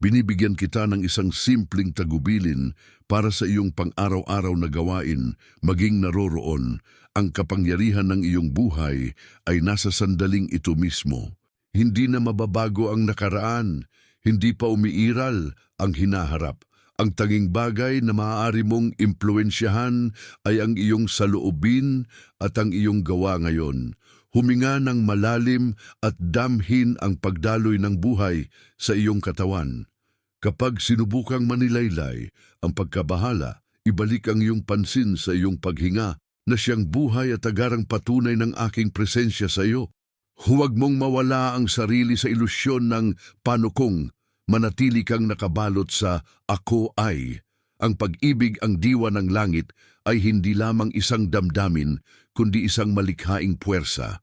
A: Binibigyan kita ng isang simpleng tagubilin para sa iyong pang-araw-araw na gawain, maging naroroon. Ang kapangyarihan ng iyong buhay ay nasa sandaling ito mismo. Hindi na mababago ang nakaraan, hindi pa umiiral ang hinaharap. Ang tanging bagay na maaari mong impluwensyahan ay ang iyong saloobin at ang iyong gawa ngayon. Huminga ng malalim at damhin ang pagdaloy ng buhay sa iyong katawan. Kapag sinubukang manilaylay ang pagkabahala, ibalik ang iyong pansin sa iyong paghinga na siyang buhay at agarang patunay ng aking presensya sa iyo. Huwag mong mawala ang sarili sa ilusyon ng panukong, manatili kang nakabalot sa ako ay. Ang pag-ibig ang diwa ng langit ay hindi lamang isang damdamin, kundi isang malikhaing puwersa.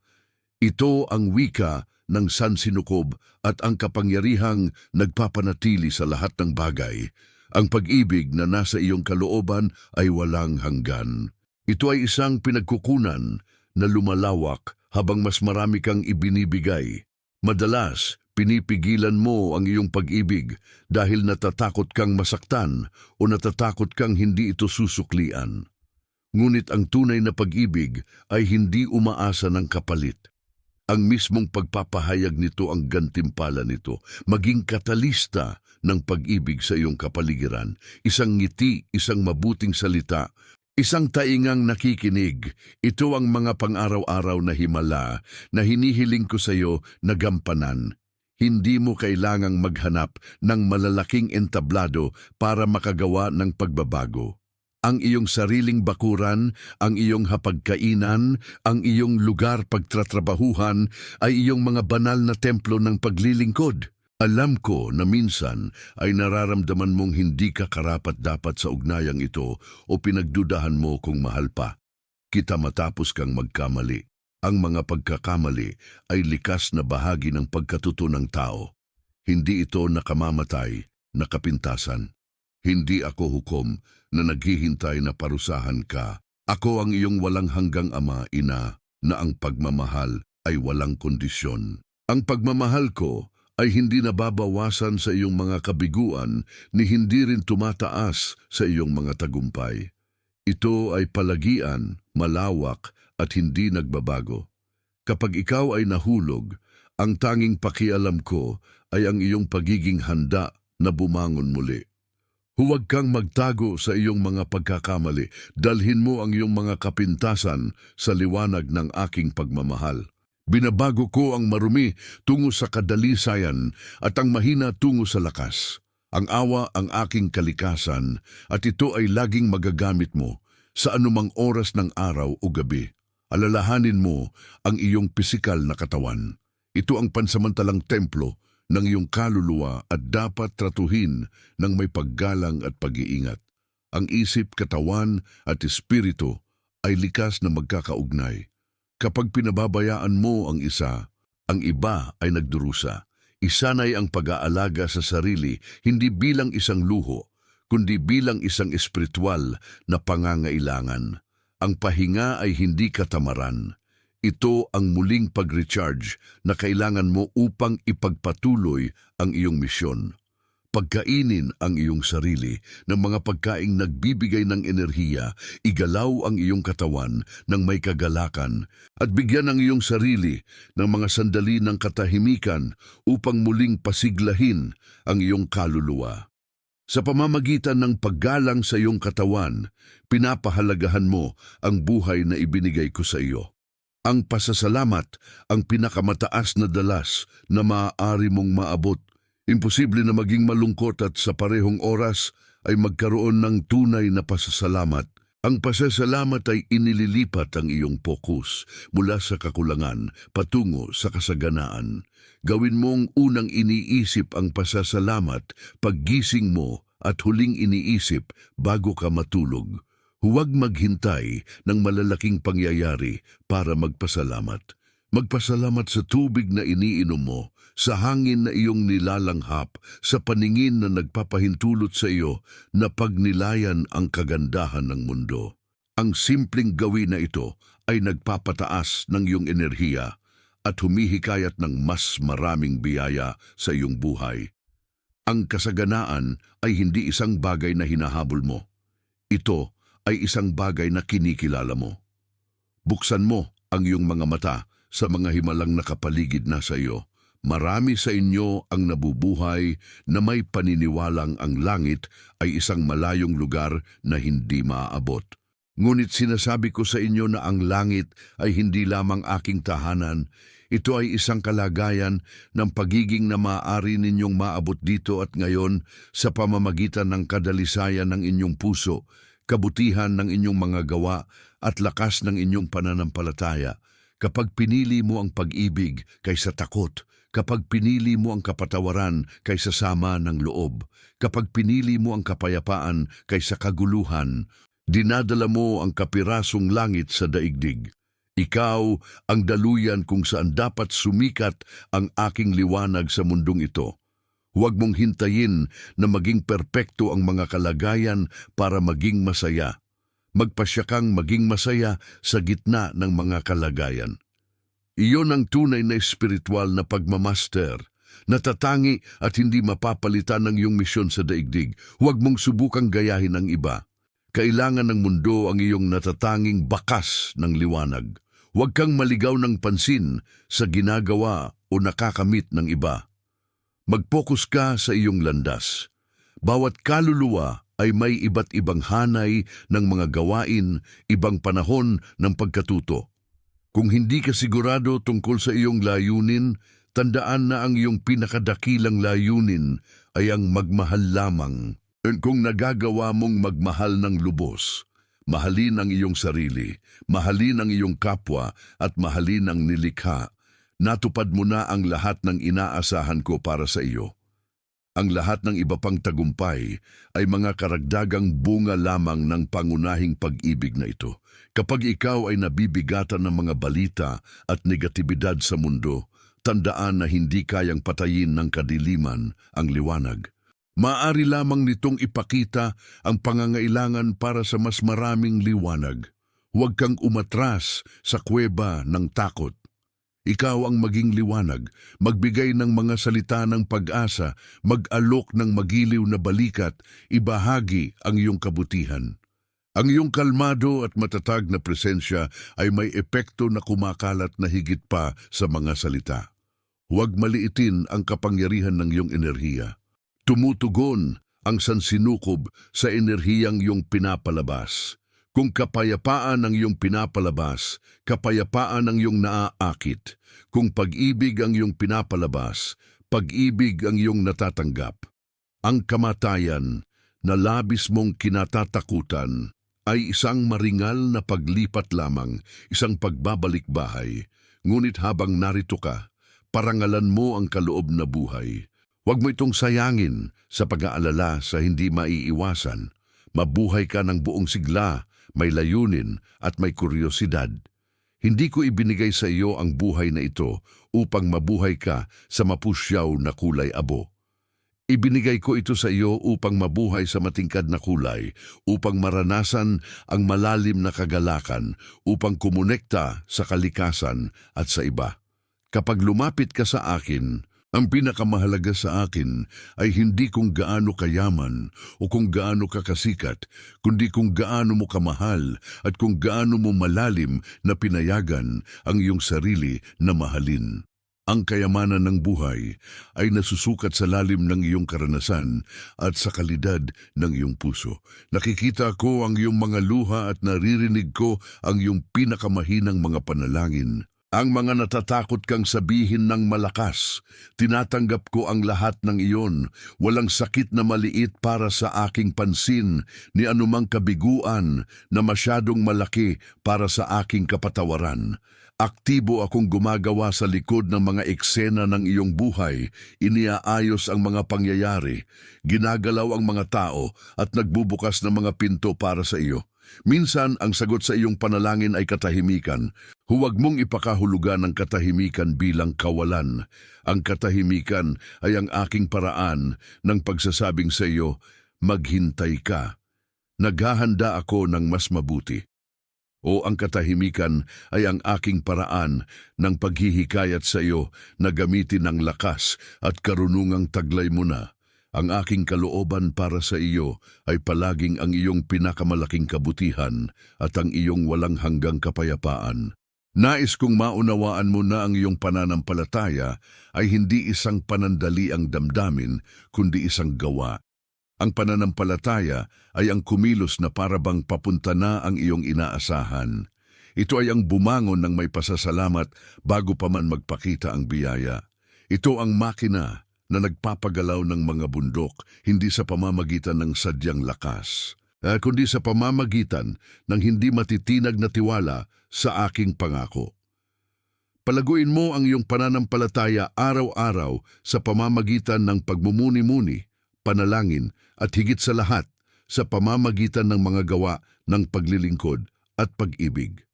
A: Ito ang wika ng sansinukob at ang kapangyarihang nagpapanatili sa lahat ng bagay. Ang pag-ibig na nasa iyong kalooban ay walang hanggan. Ito ay isang pinagkukunan na lumalawak habang mas marami kang ibinibigay. Madalas, pinipigilan mo ang iyong pag-ibig dahil natatakot kang masaktan o natatakot kang hindi ito susuklian. Ngunit ang tunay na pag-ibig ay hindi umaasa ng kapalit. Ang mismong pagpapahayag nito ang gantimpala nito, maging katalista ng pag-ibig sa iyong kapaligiran, isang ngiti, isang mabuting salita, isang taingang nakikinig. Ito ang mga pang-araw-araw na himala na hinihiling ko sa iyo na gampanan. Hindi mo kailangang maghanap ng malalaking entablado para makagawa ng pagbabago. Ang iyong sariling bakuran, ang iyong hapagkainan, ang iyong lugar pagtatrabahuhan ay iyong mga banal na templo ng paglilingkod. Alam ko na minsan ay nararamdaman mong hindi ka karapat-dapat sa ugnayang ito o pinagdudahan mo kung mahal pa kita matapos kang magkamali. Ang mga pagkakamali ay likas na bahagi ng pagkatuto ng tao. Hindi ito nakamamatay, nakapintasan. Hindi ako hukom na naghihintay na parusahan ka. Ako ang iyong walang hanggang ama, ina, na ang pagmamahal ay walang kondisyon. Ang pagmamahal ko ay hindi nababawasan sa iyong mga kabiguan ni hindi rin tumataas sa iyong mga tagumpay. Ito ay palagian, malawak at hindi nagbabago. Kapag ikaw ay nahulog, ang tanging pakialam ko ay ang iyong pagiging handa na bumangon muli. Huwag kang magtago sa iyong mga pagkakamali. Dalhin mo ang iyong mga kapintasan sa liwanag ng aking pagmamahal. Binabago ko ang marumi tungo sa kadalisayan at ang mahina tungo sa lakas. Ang awa ang aking kalikasan at ito ay laging magagamit mo sa anumang oras ng araw o gabi. Alalahanin mo ang iyong pisikal na katawan. Ito ang pansamantalang templo ng iyong kaluluwa at dapat tratuhin ng may paggalang at pag-iingat. Ang isip, katawan at espiritu ay likas na magkakaugnay. Kapag pinababayaan mo ang isa, ang iba ay nagdurusa. Isanay ang pag-aalaga sa sarili hindi bilang isang luho, kundi bilang isang espiritual na pangangailangan. Ang pahinga ay hindi katamaran. Ito ang muling pag-recharge na kailangan mo upang ipagpatuloy ang iyong misyon. Pagkainin ang iyong sarili ng mga pagkaing nagbibigay ng enerhiya, igalaw ang iyong katawan ng may kagalakan at bigyan ang iyong sarili ng mga sandali ng katahimikan upang muling pasiglahin ang iyong kaluluwa. Sa pamamagitan ng paggalang sa iyong katawan, pinapahalagahan mo ang buhay na ibinigay ko sa iyo. Ang pasasalamat ang pinakamataas na dalas na maaari mong maabot. Imposible na maging malungkot at sa parehong oras ay magkaroon ng tunay na pasasalamat. Ang pasasalamat ay inililipat ang iyong focus mula sa kakulangan patungo sa kasaganaan. Gawin mong unang iniisip ang pasasalamat paggising mo at huling iniisip bago ka matulog. Huwag maghintay ng malalaking pangyayari para magpasalamat. Magpasalamat sa tubig na iniinom mo, sa hangin na iyong nilalanghap, sa paningin na nagpapahintulot sa iyo na pagnilayan ang kagandahan ng mundo. Ang simpleng gawin na ito ay nagpapataas ng iyong enerhiya at humihikayat ng mas maraming biyaya sa iyong buhay. Ang kasaganaan ay hindi isang bagay na hinahabol mo. Ito ay isang bagay na kinikilala mo. Buksan mo ang iyong mga mata sa mga himalang nakapaligid na sa iyo. Marami sa inyo ang nabubuhay na may paniniwalang ang langit ay isang malayong lugar na hindi maaabot. Ngunit sinasabi ko sa inyo na ang langit ay hindi lamang aking tahanan. Ito ay isang kalagayan ng pagiging na maaari ninyong maabot dito at ngayon sa pamamagitan ng kadalisayan ng inyong puso, kabutihan ng inyong mga gawa at lakas ng inyong pananampalataya. Kapag pinili mo ang pag-ibig kaysa takot, kapag pinili mo ang kapatawaran kaysa sama ng loob, kapag pinili mo ang kapayapaan kaysa kaguluhan, dinadala mo ang kapirasong langit sa daigdig. Ikaw ang daluyan kung saan dapat sumikat ang aking liwanag sa mundong ito. Huwag mong hintayin na maging perpekto ang mga kalagayan para maging masaya. Magpasya kang maging masaya sa gitna ng mga kalagayan. Iyon ang tunay na espiritual na pagmamaster, natatangi at hindi mapapalitan ng iyong misyon sa daigdig. Huwag mong subukang gayahin ang iba. Kailangan ng mundo ang iyong natatanging bakas ng liwanag. Huwag kang maligaw ng pansin sa ginagawa o nakakamit ng iba. Mag-focus ka sa iyong landas. Bawat kaluluwa ay may iba't ibang hanay ng mga gawain, ibang panahon ng pagkatuto. Kung hindi ka sigurado tungkol sa iyong layunin, tandaan na ang iyong pinakadakilang layunin ay ang magmahal lamang. Kung nagagawa mong magmahal ng lubos, mahalin ang iyong sarili, mahalin ang iyong kapwa at mahalin ang nilikha, natupad mo na ang lahat ng inaasahan ko para sa iyo. Ang lahat ng iba pang tagumpay ay mga karagdagang bunga lamang ng pangunahing pag-ibig na ito. Kapag ikaw ay nabibigatan ng mga balita at negatibidad sa mundo, tandaan na hindi kayang patayin ng kadiliman ang liwanag. Maaari lamang nitong ipakita ang pangangailangan para sa mas maraming liwanag. Huwag kang umatras sa kuweba ng takot. Ikaw ang maging liwanag, magbigay ng mga salita ng pag-asa, mag-alok ng magiliw na balikat, ibahagi ang iyong kabutihan. Ang iyong kalmado at matatag na presensya ay may epekto na kumakalat na higit pa sa mga salita. Huwag maliitin ang kapangyarihan ng iyong enerhiya. Tumutugon ang sansinukob sa enerhiyang iyong pinapalabas. Kung kapayapaan ang iyong pinapalabas, kapayapaan ang iyong naaakit. Kung pag-ibig ang iyong pinapalabas, pag-ibig ang iyong natatanggap. Ang kamatayan na labis mong kinatatakutan ay isang maringal na paglipat lamang, isang pagbabalik bahay. Ngunit habang narito ka, parangalan mo ang kaloob na buhay. Huwag mo itong sayangin sa pag-aalala sa hindi maiiwasan. Mabuhay ka ng buong sigla, may layunin at may kuryosidad. Hindi ko ibinigay sa iyo ang buhay na ito upang mabuhay ka sa mapusyaw na kulay abo. Ibinigay ko ito sa iyo upang mabuhay sa matingkad na kulay, upang maranasan ang malalim na kagalakan, upang kumonekta sa kalikasan at sa iba. Kapag lumapit ka sa akin, ang pinakamahalaga sa akin ay hindi kung gaano kayaman o kung gaano ka kasikat, kundi kung gaano mo kamahal at kung gaano mo malalim na pinayagan ang iyong sarili na mahalin. Ang kayamanan ng buhay ay nasusukat sa lalim ng iyong karanasan at sa kalidad ng iyong puso. Nakikita ko ang iyong mga luha at naririnig ko ang iyong pinakamahinang mga panalangin. Ang mga natatakot kang sabihin ng malakas, tinatanggap ko ang lahat ng iyon. Walang sakit na maliit para sa aking pansin, ni anumang kabiguan na masyadong malaki para sa aking kapatawaran. Aktibo akong gumagawa sa likod ng mga eksena ng iyong buhay, iniaayos ang mga pangyayari, ginagalaw ang mga tao at nagbubukas ng mga pinto para sa iyo. Minsan ang sagot sa iyong panalangin ay katahimikan. Huwag mong ipakahulugan ang katahimikan bilang kawalan. Ang katahimikan ay ang aking paraan ng pagsasabing sa iyo, maghintay ka. Naghahanda ako ng mas mabuti. O ang katahimikan ay ang aking paraan ng paghihikayat sa iyo na gamitin ang lakas at karunungang taglay mo na. Ang aking kalooban para sa iyo ay palaging ang iyong pinakamalaking kabutihan at ang iyong walang hanggang kapayapaan. Nais kong maunawaan mo na ang iyong pananampalataya ay hindi isang panandali ang damdamin, kundi isang gawa. Ang pananampalataya ay ang kumilos na parabang papunta na ang iyong inaasahan. Ito ay ang bumangon ng may pasasalamat bago pa man magpakita ang biyaya. Ito ang makina na nagpapagalaw ng mga bundok, hindi sa pamamagitan ng sadyang lakas, kundi sa pamamagitan ng hindi matitinag na tiwala sa aking pangako. Palaguin mo ang iyong pananampalataya araw-araw sa pamamagitan ng pagmumuni-muni, panalangin at higit sa lahat sa pamamagitan ng mga gawa ng paglilingkod at pag-ibig.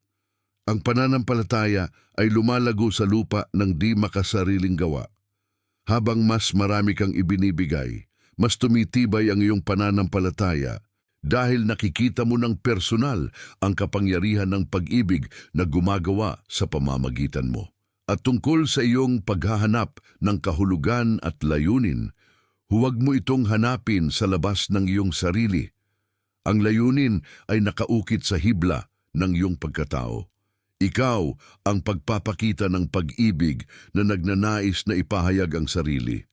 A: Ang pananampalataya ay lumalago sa lupa ng di makasariling gawa. Habang mas marami kang ibinibigay, mas tumitibay ang iyong pananampalataya dahil nakikita mo ng personal ang kapangyarihan ng pag-ibig na gumagawa sa pamamagitan mo. At tungkol sa iyong paghahanap ng kahulugan at layunin, huwag mo itong hanapin sa labas ng iyong sarili. Ang layunin ay nakaukit sa hibla ng iyong pagkatao. Ikaw ang pagpapakita ng pag-ibig na nagnanais na ipahayag ang sarili.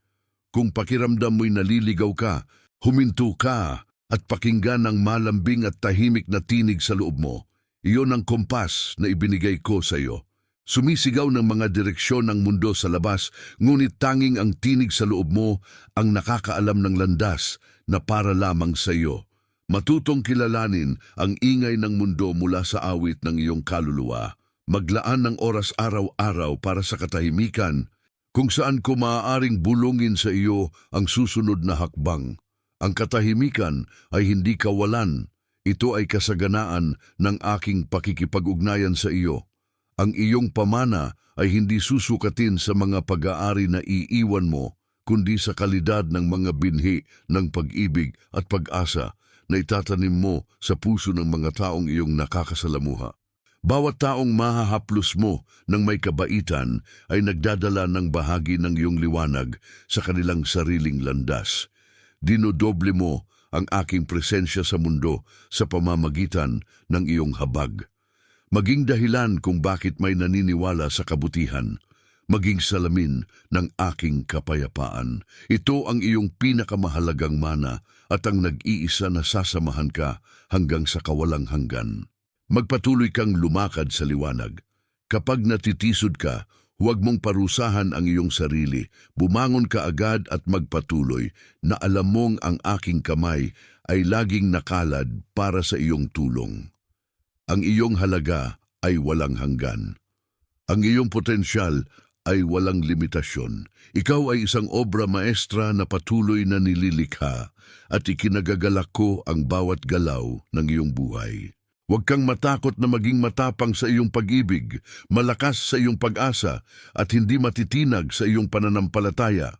A: Kung pakiramdam mo'y naliligaw ka, huminto ka at pakinggan ang malambing at tahimik na tinig sa loob mo. Iyon ang kompas na ibinigay ko sa iyo. Sumisigaw ng mga direksyon ng mundo sa labas, ngunit tanging ang tinig sa loob mo ang nakakaalam ng landas na para lamang sa iyo. Matutong kilalanin ang ingay ng mundo mula sa awit ng iyong kaluluwa. Maglaan ng oras araw-araw para sa katahimikan, kung saan ko maaaring bulungin sa iyo ang susunod na hakbang. Ang katahimikan ay hindi kawalan. Ito ay kasaganaan ng aking pakikipag-ugnayan sa iyo. Ang iyong pamana ay hindi susukatin sa mga pag-aari na iiwan mo, kundi sa kalidad ng mga binhi ng pag-ibig at pag-asa na itatanim mo sa puso ng mga taong iyong nakakasalamuha. Bawat taong mahahaplos mo ng may kabaitan ay nagdadala ng bahagi ng iyong liwanag sa kanilang sariling landas. Dinodoble mo ang aking presensya sa mundo sa pamamagitan ng iyong habag. Maging dahilan kung bakit may naniniwala sa kabutihan, maging salamin ng aking kapayapaan. Ito ang iyong pinakamahalagang mana at ang nag-iisa na sasamahan ka hanggang sa kawalang hanggan. Magpatuloy kang lumakad sa liwanag. Kapag natitisod ka, huwag mong parusahan ang iyong sarili. Bumangon ka agad at magpatuloy na alam mong ang aking kamay ay laging nakalad para sa iyong tulong. Ang iyong halaga ay walang hanggan. Ang iyong potensyal ay walang limitasyon. Ikaw ay isang obra maestra na patuloy na nililikha at ikinagagalak ko ang bawat galaw ng iyong buhay. Huwag kang matakot na maging matapang sa iyong pag-ibig, malakas sa iyong pag-asa at hindi matitinag sa iyong pananampalataya.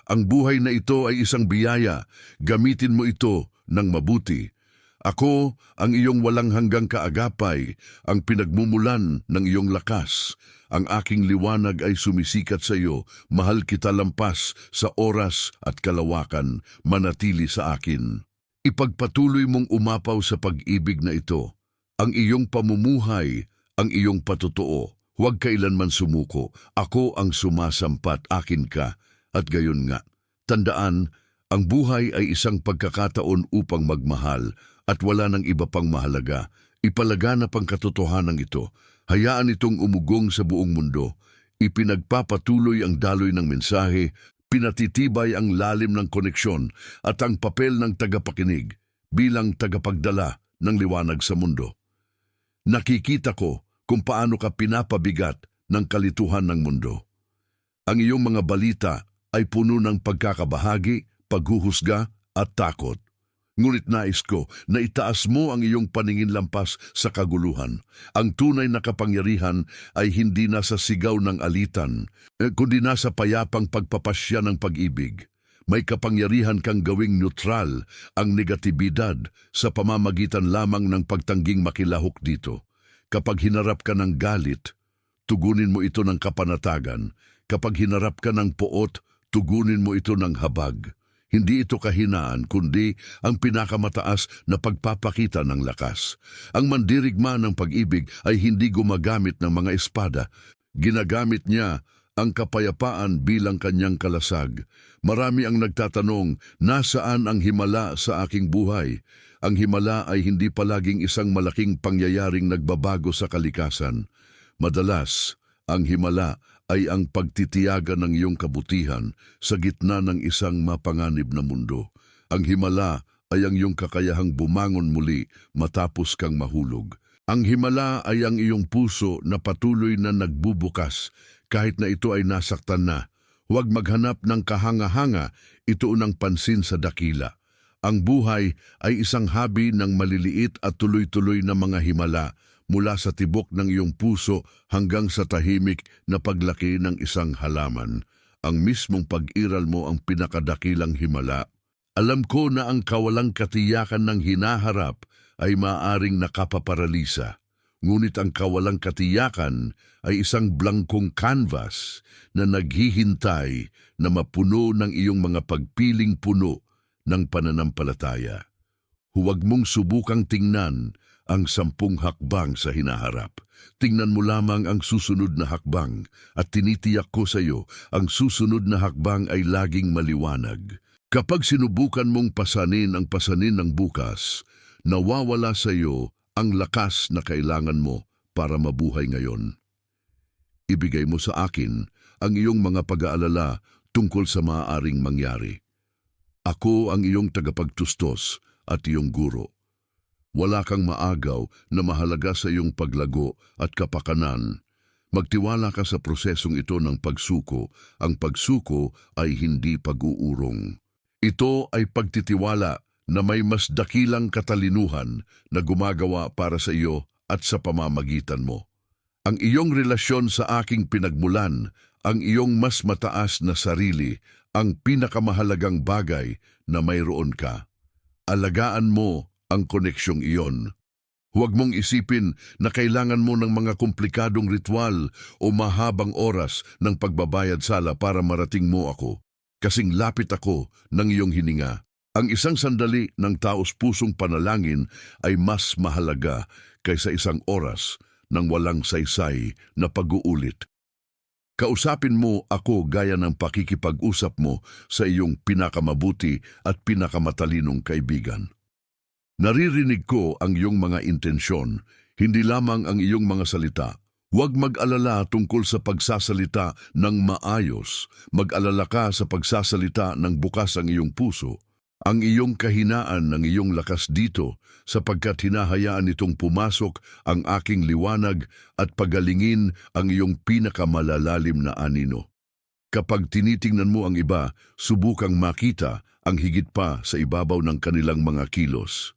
A: Ang buhay na ito ay isang biyaya, gamitin mo ito ng mabuti. Ako ang iyong walang hanggang kaagapay, ang pinagmumulan ng iyong lakas. Ang aking liwanag ay sumisikat sa iyo, mahal kita lampas sa oras at kalawakan, manatili sa akin. Ipagpatuloy mong umapaw sa pag-ibig na ito. Ang iyong pamumuhay, ang iyong patutuo, huwag kailanman sumuko. Ako ang sumasampat, akin ka, at gayon nga. Tandaan, ang buhay ay isang pagkakataon upang magmahal at wala ng iba pang mahalaga. Ipalaganap ang katotohanan ito. Hayaan itong umugong sa buong mundo. Ipinagpapatuloy ang daloy ng mensahe, pinatitibay ang lalim ng koneksyon at ang papel ng tagapakinig bilang tagapagdala ng liwanag sa mundo. Nakikita ko kung paano ka pinapabigat ng kalituhan ng mundo. Ang iyong mga balita ay puno ng pagkakabahagi, paghuhusga at takot. Ngunit nais ko na itaas mo ang iyong paningin lampas sa kaguluhan. Ang tunay na kapangyarihan ay hindi nasa sigaw ng alitan, kundi nasa payapang pagpapasya ng pag-ibig. May kapangyarihan kang gawing neutral ang negatibidad sa pamamagitan lamang ng pagtangging makilahok dito. Kapag hinarap ka ng galit, tugunin mo ito ng kapanatagan. Kapag hinarap ka ng poot, tugunin mo ito ng habag. Hindi ito kahinaan, kundi ang pinakamataas na pagpapakita ng lakas. Ang mandirigma ng pag-ibig ay hindi gumagamit ng mga espada. Ginagamit niya ang kapayapaan bilang kanyang kalasag. Marami ang nagtatanong, nasaan ang himala sa aking buhay? Ang himala ay hindi palaging isang malaking pangyayaring nagbabago sa kalikasan. Madalas, ang himala ay ang pagtitiyaga ng iyong kabutihan sa gitna ng isang mapanganib na mundo. Ang himala ay ang iyong kakayahang bumangon muli matapos kang mahulog. Ang himala ay ang iyong puso na patuloy na nagbubukas kahit na ito ay nasaktan na. Huwag maghanap ng kahanga-hanga, ito unang pansin sa dakila. Ang buhay ay isang habi ng maliliit at tuloy-tuloy na mga himala mula sa tibok ng iyong puso hanggang sa tahimik na paglaki ng isang halaman. Ang mismong pag-iral mo ang pinakadakilang himala. Alam ko na ang kawalang katiyakan ng hinaharap ay maaring nakapaparalisa. Ngunit ang kawalang katiyakan ay isang blankong canvas na naghihintay na mapuno ng iyong mga pagpiling puno ng pananampalataya. Huwag mong subukang tingnan ang 10 hakbang sa hinaharap. Tingnan mo lamang ang susunod na hakbang at tinitiyak ko sa iyo ang susunod na hakbang ay laging maliwanag. Kapag sinubukan mong pasanin ang pasanin ng bukas, nawawala sa iyo ang lakas na kailangan mo para mabuhay ngayon. Ibigay mo sa akin ang iyong mga pag-aalala tungkol sa maaaring mangyari. Ako ang iyong tagapagtustos at iyong guro. Wala kang maagaw na mahalaga sa iyong paglago at kapakanan. Magtiwala ka sa prosesong ito ng pagsuko. Ang pagsuko ay hindi pag-uurong. Ito ay pagtitiwala na may mas dakilang katalinuhan na gumagawa para sa iyo at sa pamamagitan mo. Ang iyong relasyon sa aking pinagmulan, ang iyong mas mataas na sarili, ang pinakamahalagang bagay na mayroon ka. Alagaan mo ang koneksyong iyon. Huwag mong isipin na kailangan mo ng mga komplikadong ritual o mahabang oras ng pagbabayad sala para marating mo ako. Kasing lapit ako ng iyong hininga. Ang isang sandali ng taos-pusong panalangin ay mas mahalaga kaysa isang oras ng walang saysay na pag-uulit. Kausapin mo ako gaya ng pakikipag-usap mo sa iyong pinakamabuti at pinakamatalinong kaibigan. Naririnig ko ang iyong mga intensyon, hindi lamang ang iyong mga salita. Huwag mag-alala tungkol sa pagsasalita ng maayos. Mag-alala ka sa pagsasalita ng bukas ang iyong puso. Ang iyong kahinaan ng iyong lakas dito sapagkat hinahayaan itong pumasok ang aking liwanag at pagalingin ang iyong pinakamalalalim na anino. Kapag tinitingnan mo ang iba, subukang makita ang higit pa sa ibabaw ng kanilang mga kilos.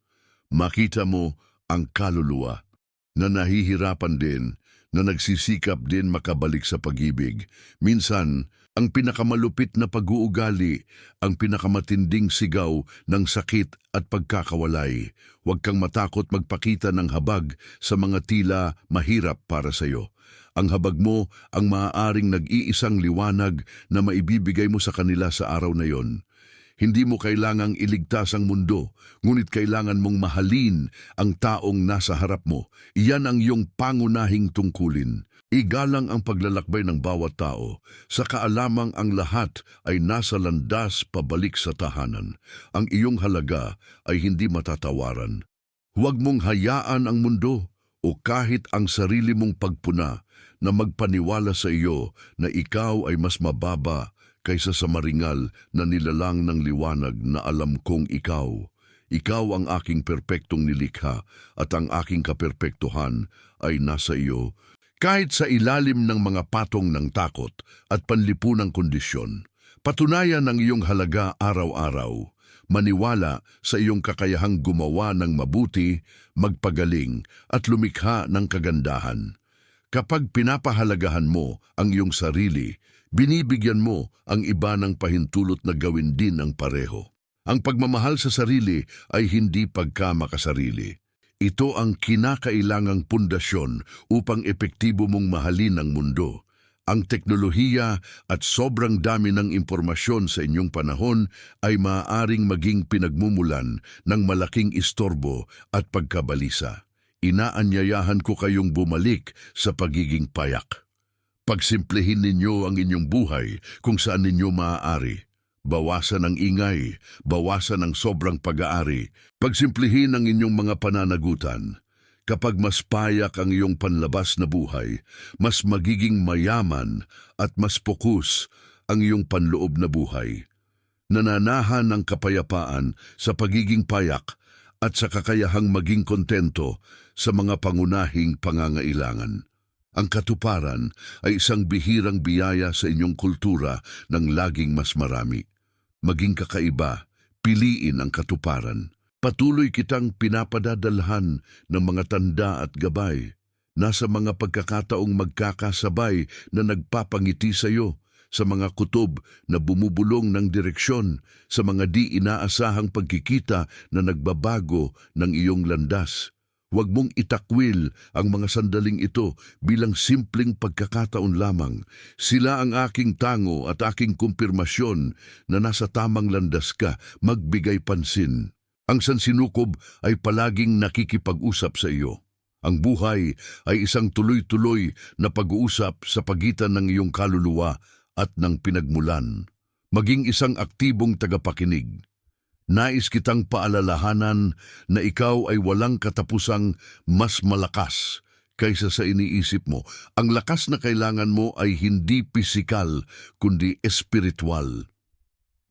A: Makita mo ang kaluluwa na nahihirapan din, na nagsisikap din makabalik sa pag-ibig. Minsan, ang pinakamalupit na pag-uugali, ang pinakamatinding sigaw ng sakit at pagkakawalay. Huwag kang matakot magpakita ng habag sa mga tila mahirap para sa iyo. Ang habag mo ang maaaring nag-iisang liwanag na maibibigay mo sa kanila sa araw na yon. Hindi mo kailangang iligtas ang mundo, ngunit kailangan mong mahalin ang taong nasa harap mo. Iyan ang iyong pangunahing tungkulin. Igalang ang paglalakbay ng bawat tao, sa kaalamang ang lahat ay nasa landas pabalik sa tahanan. Ang iyong halaga ay hindi matatawaran. Huwag mong hayaan ang mundo o kahit ang sarili mong pagpuna na magpaniwala sa iyo na ikaw ay mas mababa kaysa sa maringal na nilalang ng liwanag na alam kong ikaw. Ikaw ang aking perpektong nilikha at ang aking kaperpektuhan ay nasa iyo. Kahit sa ilalim ng mga patong ng takot at panlipunang kondisyon, patunayan ang iyong halaga araw-araw. maniwala sa iyong kakayahang gumawa ng mabuti, magpagaling at lumikha ng kagandahan. Kapag pinapahalagahan mo ang iyong sarili, binibigyan mo ang iba ng pahintulot na gawin din ang pareho. Ang pagmamahal sa sarili ay hindi pagkamakasarili. Ito ang kinakailangang pundasyon upang epektibo mong mahalin ang mundo. Ang teknolohiya at sobrang dami ng impormasyon sa inyong panahon ay maaaring maging pinagmumulan ng malaking istorbo at pagkabalisa. Inaanyayahan ko kayong bumalik sa pagiging payak. Pagsimplihin ninyo ang inyong buhay kung saan ninyo maaari. Bawasan ang ingay, bawasan ang sobrang pag-aari. Pagsimplihin ang inyong mga pananagutan. Kapag mas payak ang iyong panlabas na buhay, mas magiging mayaman at mas fokus ang iyong panloob na buhay. Nananahan ng kapayapaan sa pagiging payak at sa kakayahang maging kontento sa mga pangunahing pangangailangan. Ang katuparan ay isang bihirang biyaya sa inyong kultura ng laging mas marami. Maging kakaiba, piliin ang katuparan. Patuloy kitang pinapadadalhan ng mga tanda at gabay. Nasa mga pagkakataong magkakasabay na nagpapangiti sa iyo, sa mga kutob na bumubulong ng direksyon, sa mga di inaasahang pagkikita na nagbabago ng iyong landas. Huwag mong itakwil ang mga sandaling ito bilang simpleng pagkakataon lamang. Sila ang aking tango at aking kumpirmasyon na nasa tamang landas ka, magbigay pansin. Ang sansinukob ay palaging nakikipag-usap sa iyo. Ang buhay ay isang tuloy-tuloy na pag-uusap sa pagitan ng iyong kaluluwa at ng pinagmulan. Maging isang aktibong tagapakinig. Nais kitang paalalahanan na ikaw ay walang katapusang mas malakas kaysa sa iniisip mo. Ang lakas na kailangan mo ay hindi pisikal, kundi espiritual.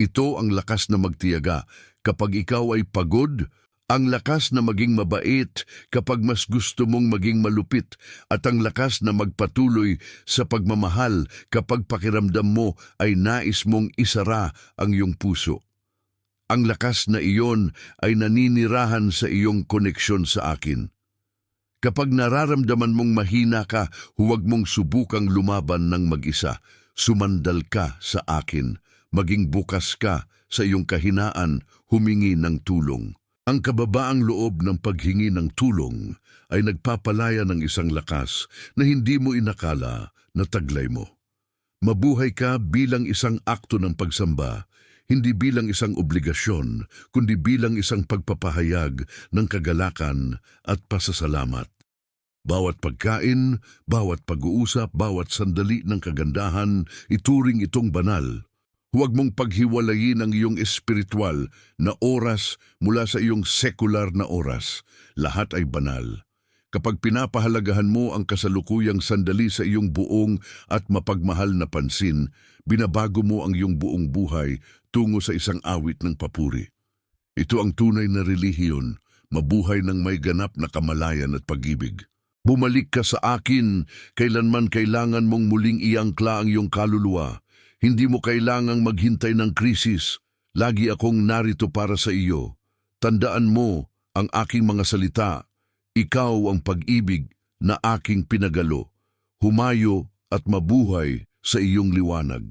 A: Ito ang lakas na magtiyaga kapag ikaw ay pagod, ang lakas na maging mabait kapag mas gusto mong maging malupit, at ang lakas na magpatuloy sa pagmamahal kapag pakiramdam mo ay nais mong isara ang iyong puso. Ang lakas na iyon ay naninirahan sa iyong koneksyon sa akin. Kapag nararamdaman mong mahina ka, huwag mong subukang lumaban ng mag-isa. Sumandal ka sa akin. Maging bukas ka sa iyong kahinaan, humingi ng tulong. Ang kababaang loob ng paghingi ng tulong ay nagpapalaya ng isang lakas na hindi mo inakala na taglay mo. Mabuhay ka bilang isang akto ng pagsamba, hindi bilang isang obligasyon, kundi bilang isang pagpapahayag ng kagalakan at pasasalamat. Bawat pagkain, bawat pag-uusap, bawat sandali ng kagandahan, ituring itong banal. Huwag mong paghiwalayin ang iyong espiritual na oras mula sa iyong sekular na oras. Lahat ay banal. Kapag pinapahalagahan mo ang kasalukuyang sandali sa iyong buong at mapagmahal na pansin, binabago mo ang iyong buong buhay tungo sa isang awit ng papuri. Ito ang tunay na relihiyon, mabuhay ng may ganap na kamalayan at pag-ibig. Bumalik ka sa akin kailanman kailangan mong muling iangkla ang iyong kaluluwa. Hindi mo kailangang maghintay ng krisis. Lagi akong narito para sa iyo. Tandaan mo ang aking mga salita. Ikaw ang pag-ibig na aking pinagalo. Humayo at mabuhay sa iyong liwanag.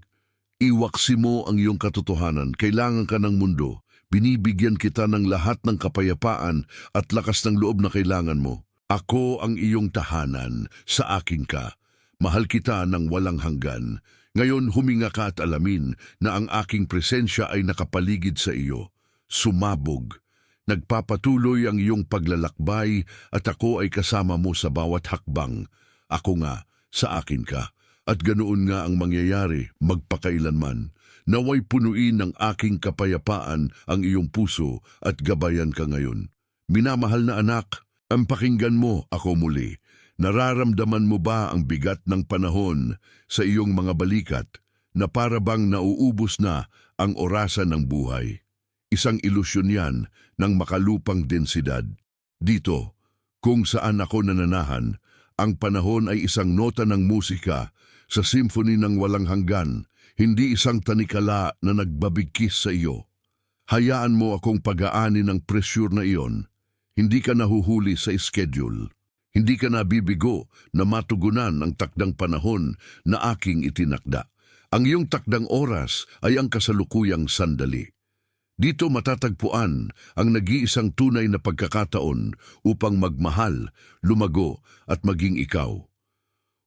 A: Iwaksi mo ang iyong katotohanan. Kailangan ka ng mundo. Binibigyan kita ng lahat ng kapayapaan at lakas ng loob na kailangan mo. Ako ang iyong tahanan. Sa akin ka. Mahal kita ng walang hanggan. Ngayon huminga ka at alamin na ang aking presensya ay nakapaligid sa iyo. Sumabog. Nagpapatuloy ang iyong paglalakbay at ako ay kasama mo sa bawat hakbang. Ako nga, sa akin ka. At ganoon nga ang mangyayari magpakailanman. Naway punuin ng aking kapayapaan ang iyong puso at gabayan ka ngayon. Minamahal na anak, ang pakinggan mo ako muli. Nararamdaman mo ba ang bigat ng panahon sa iyong mga balikat na para bang nauubos na ang orasan ng buhay? Isang ilusyon yan ng makalupang densidad. Dito, kung saan ako nananahan, ang panahon ay isang nota ng musika sa symphony ng walang hanggan, hindi isang tanikala na nagbabigkis sa iyo. Hayaan mo akong pag-aani ng pressure na iyon. Hindi ka nahuhuli sa schedule. Hindi ka nabibigo na matugunan ang takdang panahon na aking itinakda. Ang iyong takdang oras ay ang kasalukuyang sandali. Dito matatagpuan ang nag-iisang tunay na pagkakataon upang magmahal, lumago at maging ikaw.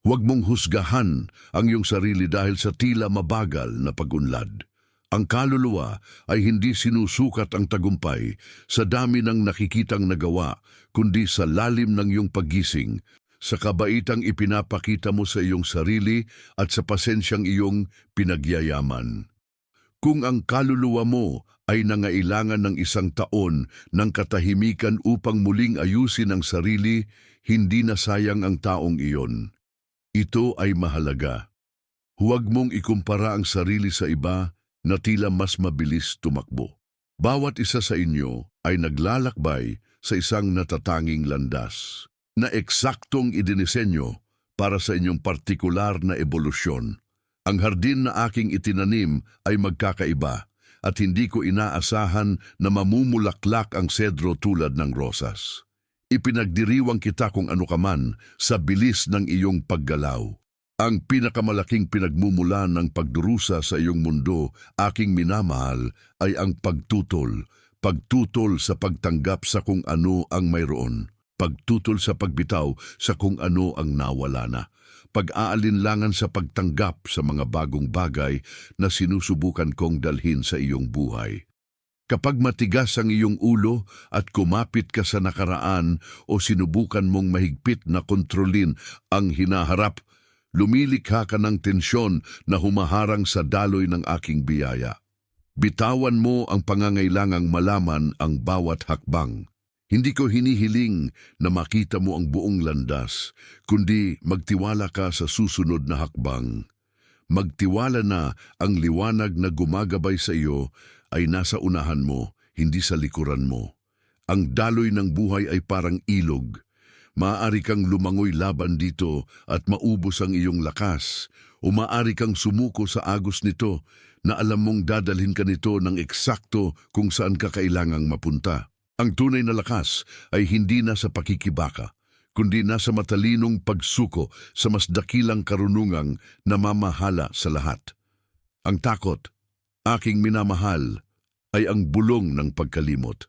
A: Huwag mong husgahan ang iyong sarili dahil sa tila mabagal na pag-unlad. Ang kaluluwa ay hindi sinusukat ang tagumpay sa dami ng nakikitang nagawa, kundi sa lalim ng iyong paggising, sa kabaitang ipinapakita mo sa iyong sarili at sa pasensyang iyong pinagyayaman. Kung ang kaluluwa mo ay nangailangan ng 1 taon ng katahimikan upang muling ayusin ang sarili, hindi na sayang ang taong iyon. Ito ay mahalaga. Huwag mong ikumpara ang sarili sa iba na tila mas mabilis tumakbo. Bawat isa sa inyo ay naglalakbay sa isang natatanging landas na eksaktong idinisenyo para sa inyong partikular na ebolusyon. Ang hardin na aking itinanim ay magkakaiba at hindi ko inaasahan na mamumulaklak ang sedro tulad ng rosas. Ipinagdiriwang kita kung ano ka man sa bilis ng iyong paggalaw. Ang pinakamalaking pinagmumulan ng pagdurusa sa iyong mundo, aking minamahal, ay ang pagtutol. Pagtutol sa pagtanggap sa kung ano ang mayroon. Pagtutol sa pagbitaw sa kung ano ang nawala na. Pag-aalinlangan sa pagtanggap sa mga bagong bagay na sinusubukan kong dalhin sa iyong buhay. Kapag matigas ang iyong ulo at kumapit ka sa nakaraan o sinubukan mong mahigpit na kontrolin ang hinaharap, lumilikha ka ng tensyon na humaharang sa daloy ng aking biyaya. Bitawan mo ang pangangailangang malaman ang bawat hakbang. Hindi ko hinihiling na makita mo ang buong landas, kundi magtiwala ka sa susunod na hakbang. Magtiwala na ang liwanag na gumagabay sa iyo ay nasa unahan mo, hindi sa likuran mo. Ang daloy ng buhay ay parang ilog. Maaari kang lumangoy laban dito at maubos ang iyong lakas, o maaari kang sumuko sa agos nito na alam mong dadalhin ka nito ng eksakto kung saan ka kailangang mapunta. Ang tunay na lakas ay hindi nasa pakikibaka, kundi nasa matalinong pagsuko sa mas dakilang karunungang namamahala sa lahat. Ang takot, aking minamahal, ay ang bulong ng pagkalimot.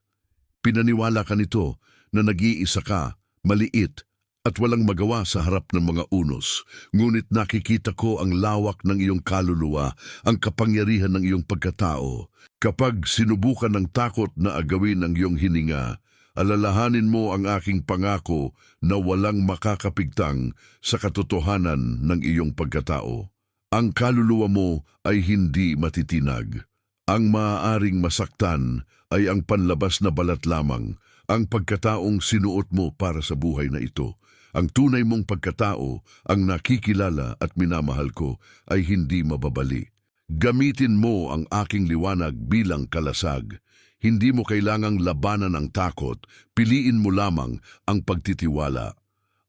A: Pinaniwala ka nito na nag-iisa ka, maliit at walang magawa sa harap ng mga unos. Ngunit nakikita ko ang lawak ng iyong kaluluwa, ang kapangyarihan ng iyong pagkatao. Kapag sinubukan ng takot na agawin ang iyong hininga, alalahanin mo ang aking pangako na walang makakapigtang sa katotohanan ng iyong pagkatao. Ang kaluluwa mo ay hindi matitinag. Ang maaaring masaktan ay ang panlabas na balat lamang, ang pagkataong sinuot mo para sa buhay na ito. Ang tunay mong pagkatao, ang nakikilala at minamahal ko, ay hindi mababali. Gamitin mo ang aking liwanag bilang kalasag. Hindi mo kailangang labanan ang takot, piliin mo lamang ang pagtitiwala.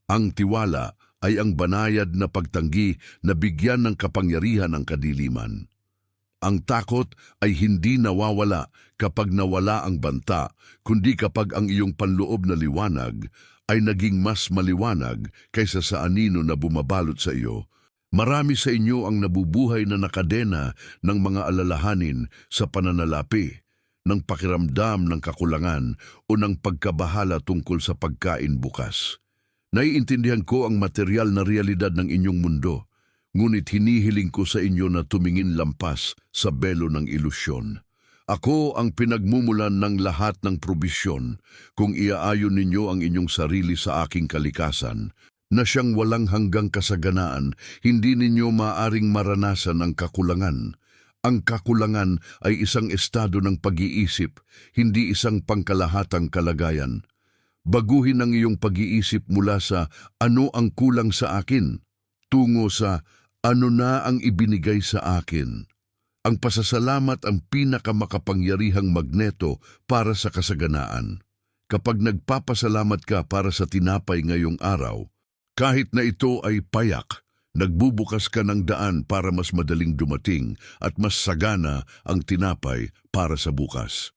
A: Ang tiwala ay ang banayad na pagtanggi na bigyan ng kapangyarihan ang kadiliman. Ang takot ay hindi nawawala kapag nawala ang banta, kundi kapag ang iyong panloob na liwanag ay naging mas maliwanag kaysa sa anino na bumabalot sa iyo. Marami sa inyo ang nabubuhay na nakadena ng mga alalahanin sa pananalapi, ng pakiramdam ng kakulangan o ng pagkabahala tungkol sa pagkain bukas. Naiintindihan ko ang material na realidad ng inyong mundo, ngunit hinihiling ko sa inyo na tumingin lampas sa belo ng ilusyon. Ako ang pinagmumulan ng lahat ng probisyon kung iaayon ninyo ang inyong sarili sa aking kalikasan, na siyang walang hanggang kasaganaan, hindi ninyo maaring maranasan ang kakulangan. Ang kakulangan ay isang estado ng pag-iisip, hindi isang pangkalahatang kalagayan. Baguhin ang iyong pag-iisip mula sa ano ang kulang sa akin, tungo sa ano na ang ibinigay sa akin. Ang pasasalamat ang pinakamakapangyarihang magneto para sa kasaganaan. Kapag nagpapasalamat ka para sa tinapay ngayong araw, kahit na ito ay payak, Nagbubukas ka ng daan para mas madaling dumating at mas sagana ang tinapay para sa bukas.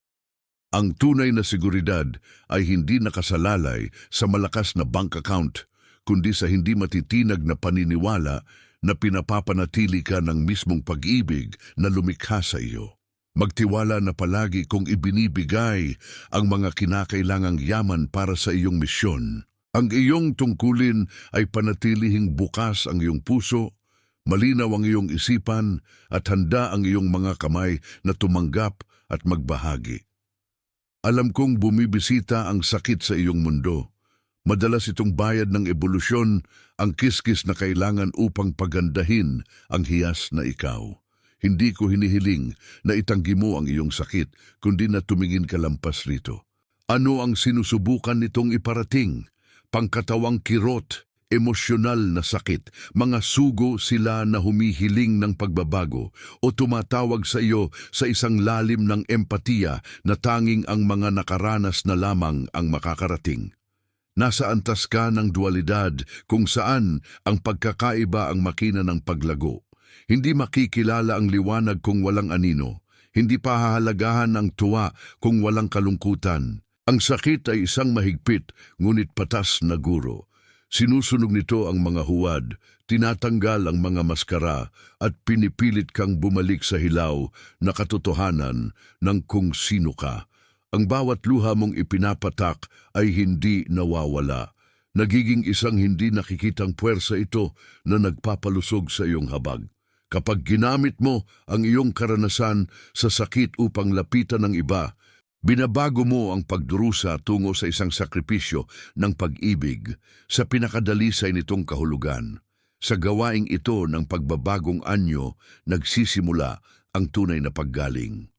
A: Ang tunay na seguridad ay hindi nakasalalay sa malakas na bank account, kundi sa hindi matitinag na paniniwala na pinapapanatili ka ng mismong pag-ibig na lumikha sa iyo. Magtiwala na palagi kung ibinibigay ang mga kinakailangang yaman para sa iyong misyon. Ang iyong tungkulin ay panatilihing bukas ang iyong puso, malinaw ang iyong isipan at handa ang iyong mga kamay na tumanggap at magbahagi. Alam kong bumibisita ang sakit sa iyong mundo. Madalas itong bayad ng ebolusyon, ang kiskis na kailangan upang pagandahin ang hiyas na ikaw. Hindi ko hinihiling na itanggi mo ang iyong sakit, kundi na tumingin ka lampas rito. Ano ang sinusubukan nitong iparating? Pangkatawang kirot, emosyonal na sakit, mga sugo sila na humihiling ng pagbabago o tumatawag sa iyo sa isang lalim ng empatiya na tanging ang mga nakaranas na lamang ang makakarating. Nasa antas ka ng dualidad kung saan ang pagkakaiba ang makina ng paglago. Hindi makikilala ang liwanag kung walang anino. Hindi pahahalagahan ang tuwa kung walang kalungkutan. Ang sakit ay isang mahigpit, ngunit patas na guro. Sinusunog nito ang mga huwad, tinatanggal ang mga maskara at pinipilit kang bumalik sa hilaw na katotohanan ng kung sino ka. Ang bawat luha mong ipinapatak ay hindi nawawala. Nagiging isang hindi nakikitang puwersa ito na nagpapalusog sa iyong habag. Kapag ginamit mo ang iyong karanasan sa sakit upang lapitan ng iba, binabago mo ang pagdurusa tungo sa isang sakripisyo ng pag-ibig sa pinakadalisay nitong kahulugan. Sa gawaing ito ng pagbabagong anyo, nagsisimula ang tunay na paggaling.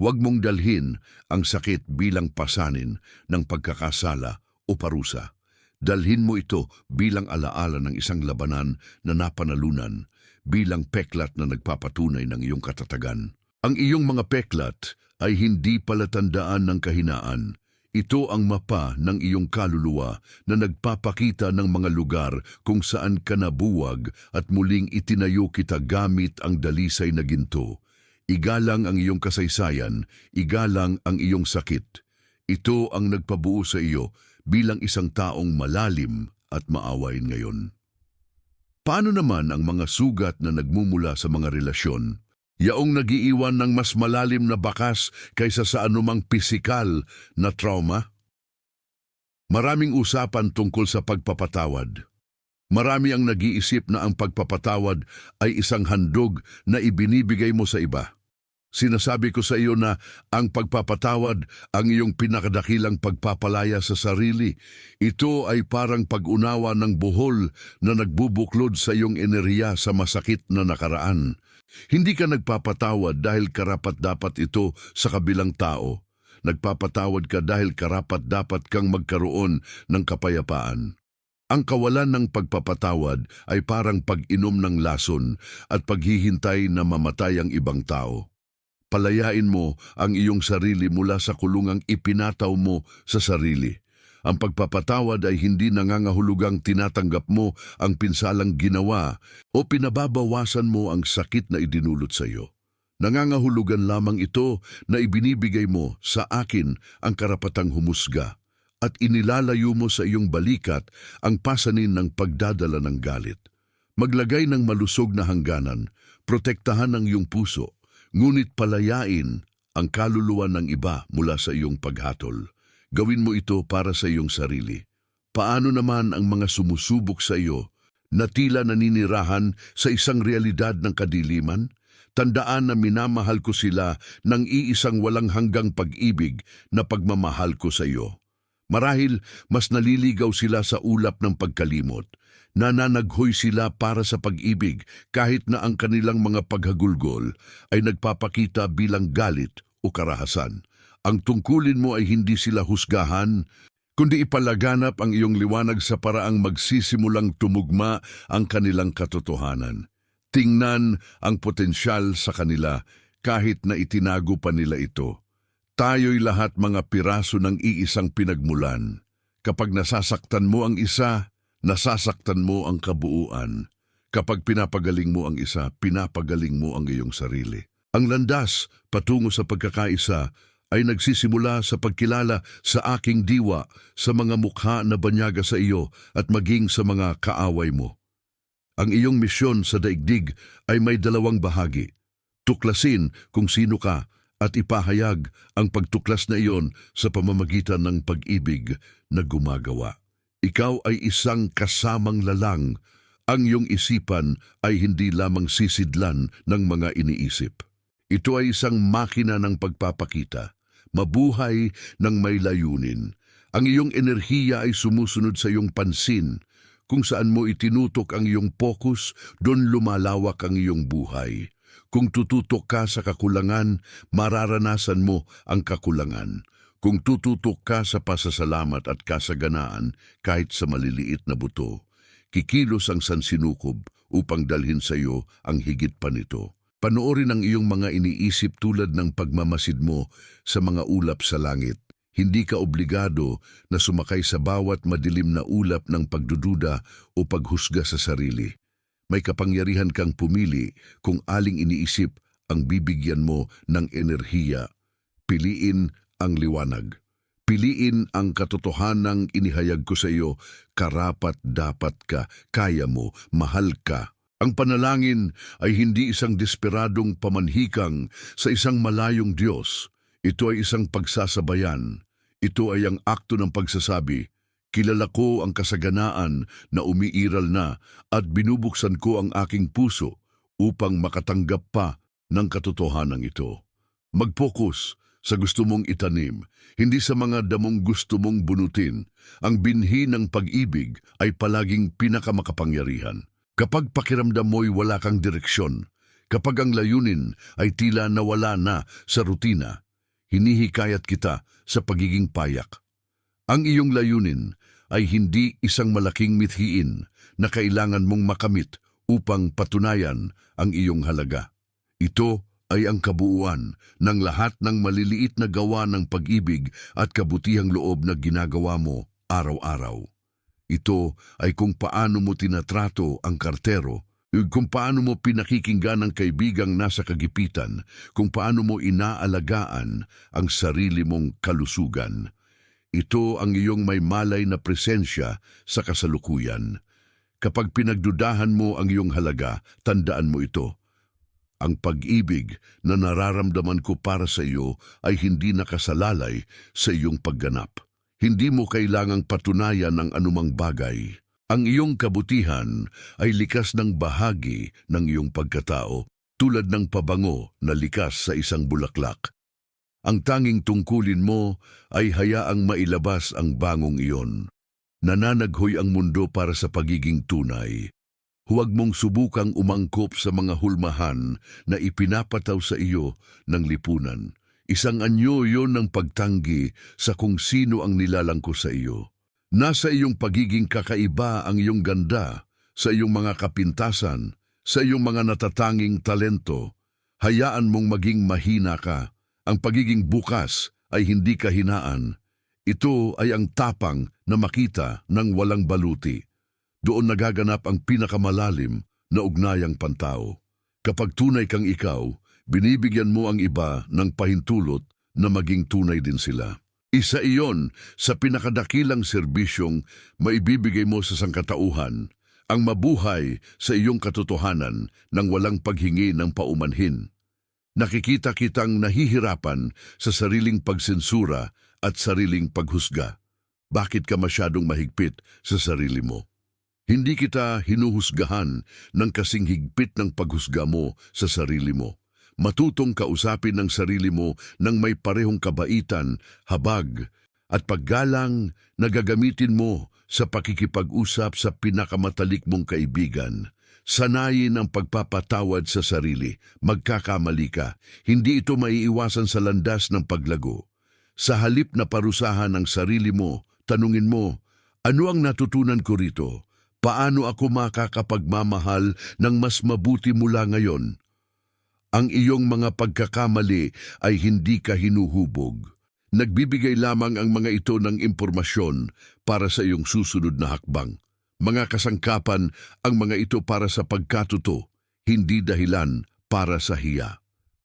A: Huwag mong dalhin ang sakit bilang pasanin ng pagkakasala o parusa. Dalhin mo ito bilang alaala ng isang labanan na napanalunan, bilang peklat na nagpapatunay ng iyong katatagan. Ang iyong mga peklat ay hindi palatandaan ng kahinaan. Ito ang mapa ng iyong kaluluwa na nagpapakita ng mga lugar kung saan ka nabuwag at muling itinayo kita gamit ang dalisay na ginto. Igalang ang iyong kasaysayan, igalang ang iyong sakit. Ito ang nagpabuo sa iyo bilang isang taong malalim at maawain ngayon. Paano naman ang mga sugat na nagmumula sa mga relasyon? Yaong nagiiwan ng mas malalim na bakas kaysa sa anumang pisikal na trauma? Maraming usapan tungkol sa pagpapatawad. Marami ang nag-iisip na ang pagpapatawad ay isang handog na ibinibigay mo sa iba. Sinasabi ko sa iyo na ang pagpapatawad ang iyong pinakadakilang pagpapalaya sa sarili. Ito ay parang pag-unawa ng buhol na nagbubuklod sa iyong enerhiya sa masakit na nakaraan. Hindi ka nagpapatawad dahil karapat-dapat ito sa kabilang tao. Nagpapatawad ka dahil karapat-dapat kang magkaroon ng kapayapaan. Ang kawalan ng pagpapatawad ay parang pag-inom ng lason at paghihintay na mamatay ang ibang tao. Palayain mo ang iyong sarili mula sa kulungang ipinataw mo sa sarili. Ang pagpapatawad ay hindi nangangahulugang tinatanggap mo ang pinsalang ginawa o pinababawasan mo ang sakit na idinulot sa iyo. Nangangahulugan lamang ito na ibinibigay mo sa akin ang karapatang humusga at inilalayo mo sa iyong balikat ang pasanin ng pagdadala ng galit. Maglagay ng malusog na hangganan, protektahan ang iyong puso, ngunit palayain ang kaluluwa ng iba mula sa iyong paghatol. Gawin mo ito para sa iyong sarili. Paano naman ang mga sumusubok sa iyo na tila naninirahan sa isang realidad ng kadiliman? Tandaan na minamahal ko sila ng iisang walang hanggang pag-ibig na pagmamahal ko sa iyo. Marahil mas naliligaw sila sa ulap ng pagkalimot. Nananaghoy sila para sa pag-ibig kahit na ang kanilang mga paghagulgol ay nagpapakita bilang galit o karahasan. Ang tungkulin mo ay hindi sila husgahan, kundi ipalaganap ang iyong liwanag sa paraang magsisimulang tumugma ang kanilang katotohanan. Tingnan ang potensyal sa kanila kahit na itinago pa nila ito. Tayo'y lahat mga piraso ng iisang pinagmulan. Kapag nasasaktan mo ang isa, nasasaktan mo ang kabuuan. Kapag pinapagaling mo ang isa, pinapagaling mo ang iyong sarili. Ang landas patungo sa pagkakaisa ay nagsisimula sa pagkilala sa aking diwa, sa mga mukha na banyaga sa iyo at maging sa mga kaaway mo. Ang iyong misyon sa daigdig ay may dalawang bahagi. Tuklasin kung sino ka at ipahayag ang pagtuklas na iyon sa pamamagitan ng pag-ibig na gumagawa. Ikaw ay isang kasamang lalang. Ang iyong isipan ay hindi lamang sisidlan ng mga iniisip. Ito ay isang makina ng pagpapakita, mabuhay ng may layunin. Ang iyong enerhiya ay sumusunod sa iyong pansin. Kung saan mo itinutok ang iyong focus, doon lumalawak ang iyong buhay. Kung tututok ka sa kakulangan, mararanasan mo ang kakulangan. Kung tututok ka sa pasasalamat at kasaganaan kahit sa maliliit na buto, kikilos ang sansinukob upang dalhin sa iyo ang higit pa nito. Panoorin ang iyong mga iniisip tulad ng pagmamasid mo sa mga ulap sa langit. Hindi ka obligado na sumakay sa bawat madilim na ulap ng pagdududa o paghusga sa sarili. May kapangyarihan kang pumili kung aling iniisip ang bibigyan mo ng enerhiya. Piliin ang liwanag. Piliin ang katotohanang inihayag ko sa iyo, karapat dapat ka, kaya mo, mahal ka. Ang panalangin ay hindi isang desperadong pamanhikang sa isang malayong Diyos. Ito ay isang pagsasabayan. Ito ay ang akto ng pagsasabi, kilala ko ang kasaganaan na umiiral na at binubuksan ko ang aking puso upang makatanggap pa ng katotohanan ito. Mag-focus sa gusto mong itanim, hindi sa mga damong gusto mong bunutin. Ang binhi ng pag-ibig ay palaging pinakamakapangyarihan. Kapag pakiramdam mo'y wala kang direksyon, kapag ang layunin ay tila nawala na sa rutina, hinihikayat kita sa pagiging payak. Ang iyong layunin ay hindi isang malaking mithiin na kailangan mong makamit upang patunayan ang iyong halaga. Ito ay ang kabuuan ng lahat ng maliliit na gawa ng pag-ibig at kabutihang loob na ginagawa mo araw-araw. Ito ay kung paano mo tinatrato ang kartero, kung paano mo pinakikinggan ang kaibigang nasa kagipitan, kung paano mo inaalagaan ang sarili mong kalusugan. Ito ang iyong may malay na presensya sa kasalukuyan. Kapag pinagdudahan mo ang iyong halaga, tandaan mo ito. Ang pag-ibig na nararamdaman ko para sa iyo ay hindi nakasalalay sa iyong pagganap. Hindi mo kailangang patunayan ang anumang bagay. Ang iyong kabutihan ay likas ng bahagi ng iyong pagkatao, tulad ng pabango na likas sa isang bulaklak. Ang tanging tungkulin mo ay hayaang mailabas ang bangong iyon. Nananaghoy ang mundo para sa pagiging tunay. Huwag mong subukang umangkop sa mga hulmahan na ipinapataw sa iyo ng lipunan. Isang anyo yon ng pagtanggi sa kung sino ang nilalangko sa iyo. Nasa iyong pagiging kakaiba ang iyong ganda, sa iyong mga kapintasan, sa iyong mga natatanging talento. Hayaan mong maging mahina ka. Ang pagiging bukas ay hindi kahinaan. Ito ay ang tapang na makita ng walang baluti. Doon nagaganap ang pinakamalalim na ugnayang pantao. Kapag tunay kang ikaw, binibigyan mo ang iba ng pahintulot na maging tunay din sila. Isa iyon sa pinakadakilang serbisyong maibibigay mo sa sangkatauhan, ang mabuhay sa iyong katotohanan nang walang paghingi ng paumanhin. Nakikita kitang nahihirapan sa sariling pagsensura at sariling paghusga. Bakit ka masyadong mahigpit sa sarili mo? Hindi kita hinuhusgahan ng kasing higpit ng paghusga mo sa sarili mo. Matutong kausapin ng sarili mo ng may parehong kabaitan, habag, at paggalang na gagamitin mo sa pakikipag-usap sa pinakamatalik mong kaibigan. Sanayin ang pagpapatawad sa sarili. Magkakamali ka. Hindi ito maiiwasan sa landas ng paglago. Sa halip na parusahan ang sarili mo, tanungin mo, ano ang natutunan ko rito? Paano ako makakapagmamahal ng mas mabuti mula ngayon? Ang iyong mga pagkakamali ay hindi ka hinuhubog. Nagbibigay lamang ang mga ito ng impormasyon para sa iyong susunod na hakbang. Mga kasangkapan ang mga ito para sa pagkatuto, hindi dahilan para sa hiya.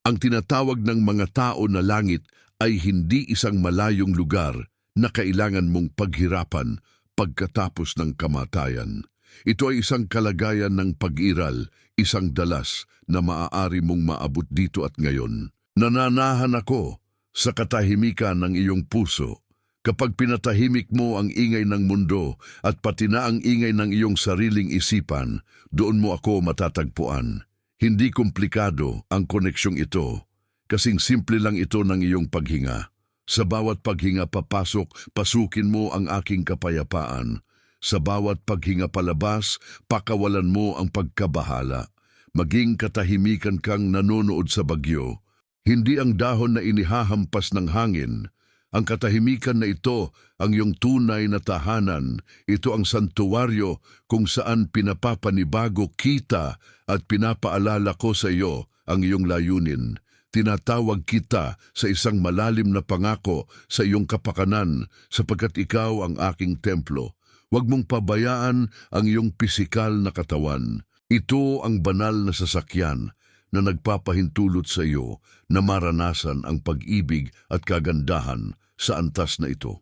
A: Ang tinatawag ng mga tao na langit ay hindi isang malayong lugar na kailangan mong paghirapan pagkatapos ng kamatayan. Ito ay isang kalagayan ng pag-iral, isang dalas na maaari mong maabot dito at ngayon. Nananahan ako sa katahimikan ng iyong puso. Kapag pinatahimik mo ang ingay ng mundo at pati na ang ingay ng iyong sariling isipan, doon mo ako matatagpuan. Hindi komplikado ang koneksyong ito, kasing simple lang ito ng iyong paghinga. Sa bawat paghinga pasukin mo ang aking kapayapaan. Sa bawat paghinga palabas, pakawalan mo ang pagkabahala. Maging katahimikan kang nanonood sa bagyo. Hindi ang dahon na inihahampas ng hangin. Ang katahimikan na ito ang iyong tunay na tahanan. Ito ang santuwaryo kung saan pinapapanibago kita at pinapaalala ko sa iyo ang iyong layunin. Tinatawag kita sa isang malalim na pangako sa iyong kapakanan sapagkat ikaw ang aking templo. Huwag mong pabayaan ang iyong pisikal na katawan. Ito ang banal na sasakyan na nagpapahintulot sa iyo na maranasan ang pag-ibig at kagandahan sa antas na ito.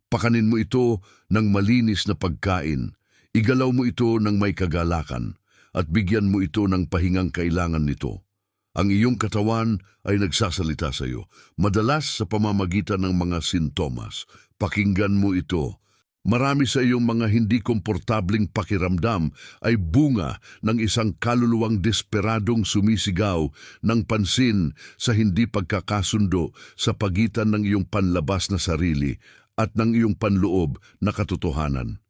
A: Pakanin mo ito ng malinis na pagkain, igalaw mo ito ng may kagalakan, at bigyan mo ito ng pahingang kailangan nito. Ang iyong katawan ay nagsasalita sa iyo, madalas sa pamamagitan ng mga sintomas. Pakinggan mo ito. Marami sa iyong mga hindi komportabling pakiramdam ay bunga ng isang kaluluwang desperadong sumisigaw ng pansin sa hindi pagkakasundo sa pagitan ng iyong panlabas na sarili at ng iyong panloob na katotohanan.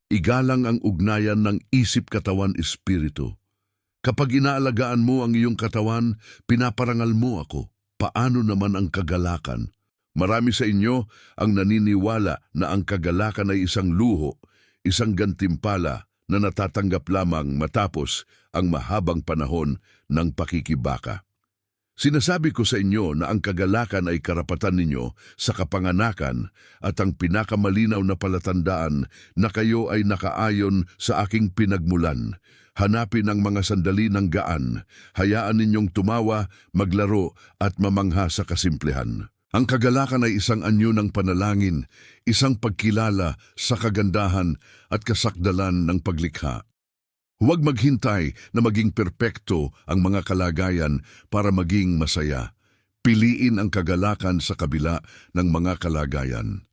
A: Igalang ang ugnayan ng isip-katawan-espiritu. Kapag inaalagaan mo ang iyong katawan, pinaparangal mo ako. Paano naman ang kagalakan? Marami sa inyo ang naniniwala na ang kagalakan ay isang luho, isang gantimpala na natatanggap lamang matapos ang mahabang panahon ng pakikibaka. Sinasabi ko sa inyo na ang kagalakan ay karapatan ninyo sa kapanganakan at ang pinakamalinaw na palatandaan na kayo ay nakaayon sa aking pinagmulan. Hanapin ang mga sandali ng gaan, hayaan ninyong tumawa, maglaro at mamangha sa kasimplihan. Ang kagalakan ay isang anyo ng panalangin, isang pagkilala sa kagandahan at kasakdalan ng paglikha. Huwag maghintay na maging perpekto ang mga kalagayan para maging masaya. Piliin ang kagalakan sa kabila ng mga kalagayan.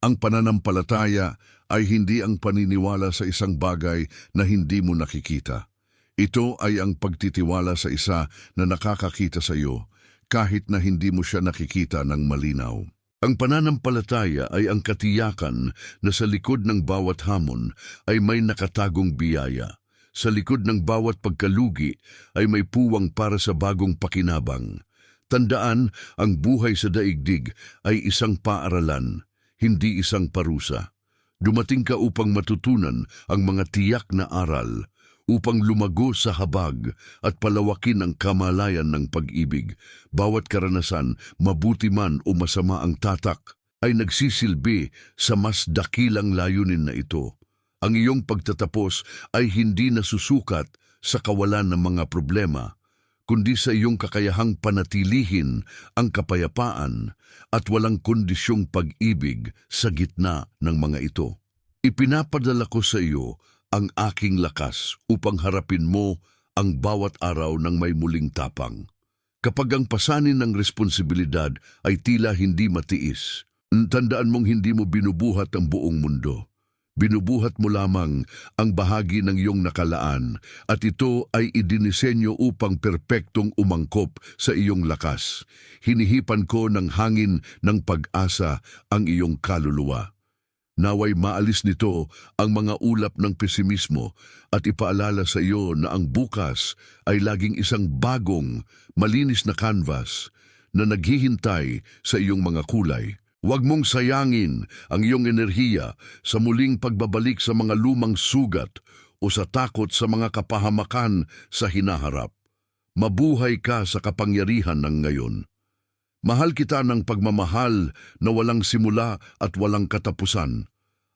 A: Ang pananampalataya ay hindi ang paniniwala sa isang bagay na hindi mo nakikita. Ito ay ang pagtitiwala sa isa na nakakakita sa iyo, kahit na hindi mo siya nakikita ng malinaw. Ang pananampalataya ay ang katiyakan na sa likod ng bawat hamon ay may nakatagong biyaya. Sa likod ng bawat pagkalugi ay may puwang para sa bagong pakinabang. Tandaan, ang buhay sa daigdig ay isang paaralan, hindi isang parusa. Dumating ka upang matutunan ang mga tiyak na aral, upang lumago sa habag at palawakin ang kamalayan ng pag-ibig. Bawat karanasan, mabuti man o masama ang tatak, ay nagsisilbi sa mas dakilang layunin na ito. Ang iyong pagtatapos ay hindi nasusukat sa kawalan ng mga problema, kundi sa iyong kakayahang panatilihin ang kapayapaan at walang kondisyong pag-ibig sa gitna ng mga ito. Ipinapadala ko sa iyo ang aking lakas upang harapin mo ang bawat araw ng may muling tapang. Kapag ang pasanin ng responsibilidad ay tila hindi matiis, tandaan mong hindi mo binubuhat ang buong mundo. Binubuhat mo lamang ang bahagi ng iyong nakalaan at ito ay idinisenyo upang perpektong umangkop sa iyong lakas. Hinihipan ko ng hangin ng pag-asa ang iyong kaluluwa. Naway maalis nito ang mga ulap ng pesimismo at ipaalala sa iyo na ang bukas ay laging isang bagong, malinis na canvas na naghihintay sa iyong mga kulay. Huwag mong sayangin ang iyong enerhiya sa muling pagbabalik sa mga lumang sugat o sa takot sa mga kapahamakan sa hinaharap. Mabuhay ka sa kapangyarihan ng ngayon. Mahal kita ng pagmamahal na walang simula at walang katapusan.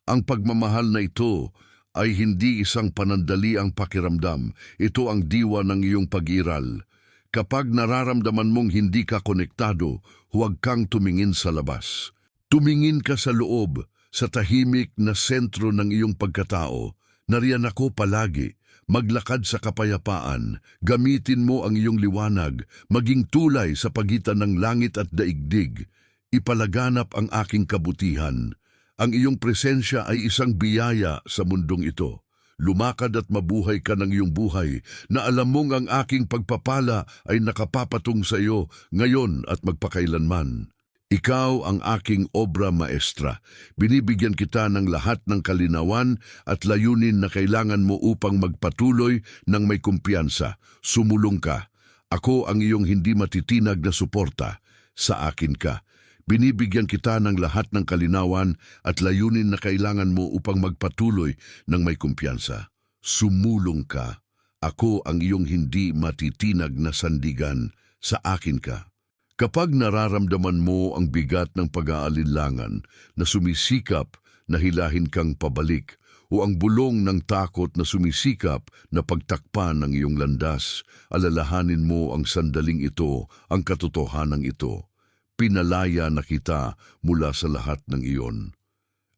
A: Ang pagmamahal na ito ay hindi isang panandali ang pakiramdam. Ito ang diwa ng iyong pag-iral. Kapag nararamdaman mong hindi ka konektado, huwag kang tumingin sa labas. Tumingin ka sa loob, sa tahimik na sentro ng iyong pagkatao. Nariyan ako palagi. Maglakad sa kapayapaan, gamitin mo ang iyong liwanag, maging tulay sa pagitan ng langit at daigdig. Ipalaganap ang aking kabutihan. Ang iyong presensya ay isang biyaya sa mundong ito. Lumakad at mabuhay ka ng iyong buhay na alam mong ang aking pagpapala ay nakapapatong sa iyo ngayon at magpakailanman. Ikaw ang aking obra maestra. Binibigyan kita ng lahat ng kalinawan at layunin na kailangan mo upang magpatuloy ng may kumpiyansa. Sumulong ka. Ako ang iyong hindi matitinag na suporta. Sa akin ka. Binibigyan kita ng lahat ng kalinawan at layunin na kailangan mo upang magpatuloy ng may kumpiyansa. Sumulong ka. Ako ang iyong hindi matitinag na sandigan. Sa akin ka. Kapag nararamdaman mo ang bigat ng pag-aalinlangan na sumisikap na hilahin kang pabalik o ang bulong ng takot na sumisikap na pagtakpan ng iyong landas, alalahanin mo ang sandaling ito, ang katotohanan ito. Pinalaya na kita mula sa lahat ng iyon.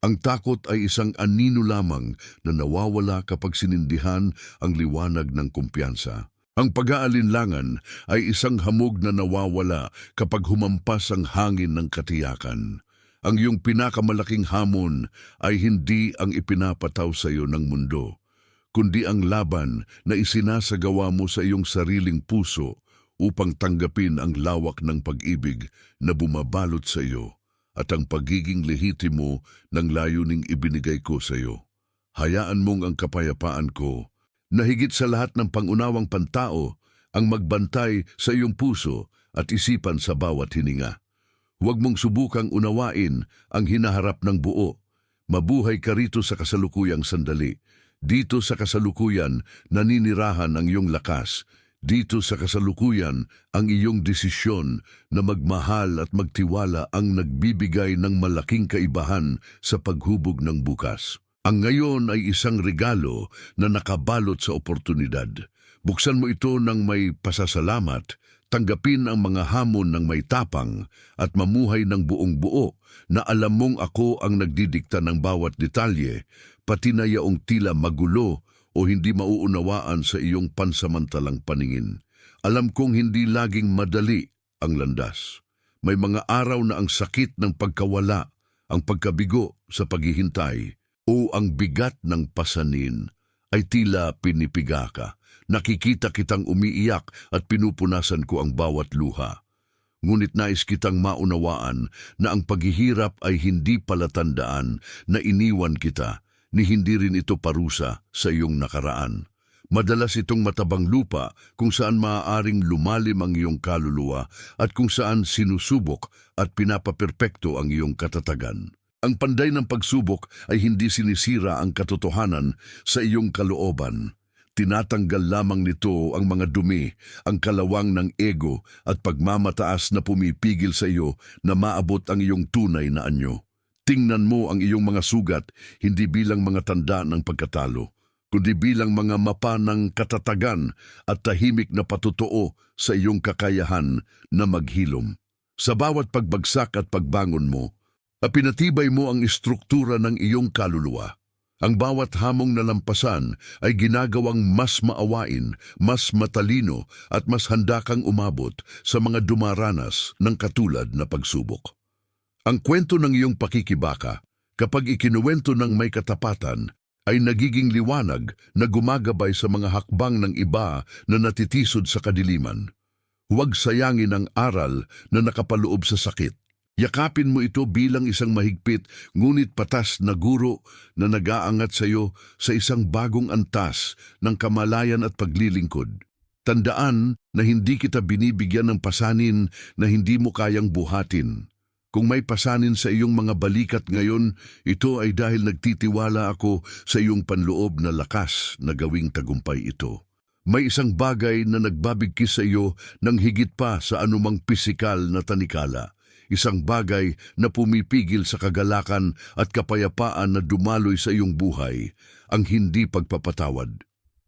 A: Ang takot ay isang anino lamang na nawawala kapag sinindihan ang liwanag ng kumpiyansa. Ang pag-aalinlangan ay isang hamog na nawawala kapag humampas ang hangin ng katiyakan. Ang iyong pinakamalaking hamon ay hindi ang ipinapataw sa iyo ng mundo, kundi ang laban na isinasagawa mo sa iyong sariling puso upang tanggapin ang lawak ng pag-ibig na bumabalot sa iyo at ang pagiging lehitimo ng layuning ibinigay ko sa iyo. Hayaan mong ang kapayapaan ko, na higit sa lahat ng pangunawang pantao, ang magbantay sa iyong puso at isipan sa bawat hininga. Huwag mong subukang unawain ang hinaharap ng buo. Mabuhay ka rito sa kasalukuyang sandali. Dito sa kasalukuyan, naninirahan ang iyong lakas. Dito sa kasalukuyan, ang iyong desisyon na magmahal at magtiwala ang nagbibigay ng malaking kaibahan sa paghubog ng bukas. Ang ngayon ay isang regalo na nakabalot sa oportunidad. Buksan mo ito ng may pasasalamat, tanggapin ang mga hamon ng may tapang at mamuhay ng buong buo na alam mong ako ang nagdidikta ng bawat detalye, pati na yaong tila magulo o hindi mauunawaan sa iyong pansamantalang paningin. Alam kong hindi laging madali ang landas. May mga araw na ang sakit ng pagkawala, ang pagkabigo sa paghihintay, o ang bigat ng pasanin ay tila pinipiga ka. Nakikita kitang umiiyak at pinupunasan ko ang bawat luha. Ngunit nais kitang maunawaan na ang paghihirap ay hindi palatandaan na iniwan kita, ni hindi rin ito parusa sa iyong nakaraan. Madalas itong matabang lupa kung saan maaaring lumalim ang iyong kaluluwa at kung saan sinusubok at pinapaperpekto ang iyong katatagan. Ang panday ng pagsubok ay hindi sinisira ang katotohanan sa iyong kalooban. Tinatanggal lamang nito ang mga dumi, ang kalawang ng ego at pagmamataas na pumipigil sa iyo na maabot ang iyong tunay na anyo. Tingnan mo ang iyong mga sugat hindi bilang mga tanda ng pagkatalo, kundi bilang mga mapa ng katatagan at tahimik na patotoo sa iyong kakayahan na maghilom. Sa bawat pagbagsak at pagbangon mo, pinatibay mo ang istruktura ng iyong kaluluwa. Ang bawat hamong nalampasan ay ginagawang mas maawain, mas matalino at mas handa kang umabot sa mga dumaranas ng katulad na pagsubok. Ang kwento ng iyong pakikibaka, kapag ikinuwento ng may katapatan, ay nagiging liwanag na gumagabay sa mga hakbang ng iba na natitisod sa kadiliman. Huwag sayangin ang aral na nakapaloob sa sakit. Yakapin mo ito bilang isang mahigpit ngunit patas na guro na nag-aangat sa iyo sa isang bagong antas ng kamalayan at paglilingkod. Tandaan na hindi kita binibigyan ng pasanin na hindi mo kayang buhatin. Kung may pasanin sa iyong mga balikat ngayon, ito ay dahil nagtitiwala ako sa iyong panloob na lakas na gawing tagumpay ito. May isang bagay na nagbabigkis sa iyo ng higit pa sa anumang pisikal na tanikala. isang bagay na pumipigil sa kagalakan at kapayapaan na dumaloy sa iyong buhay, ang hindi pagpapatawad.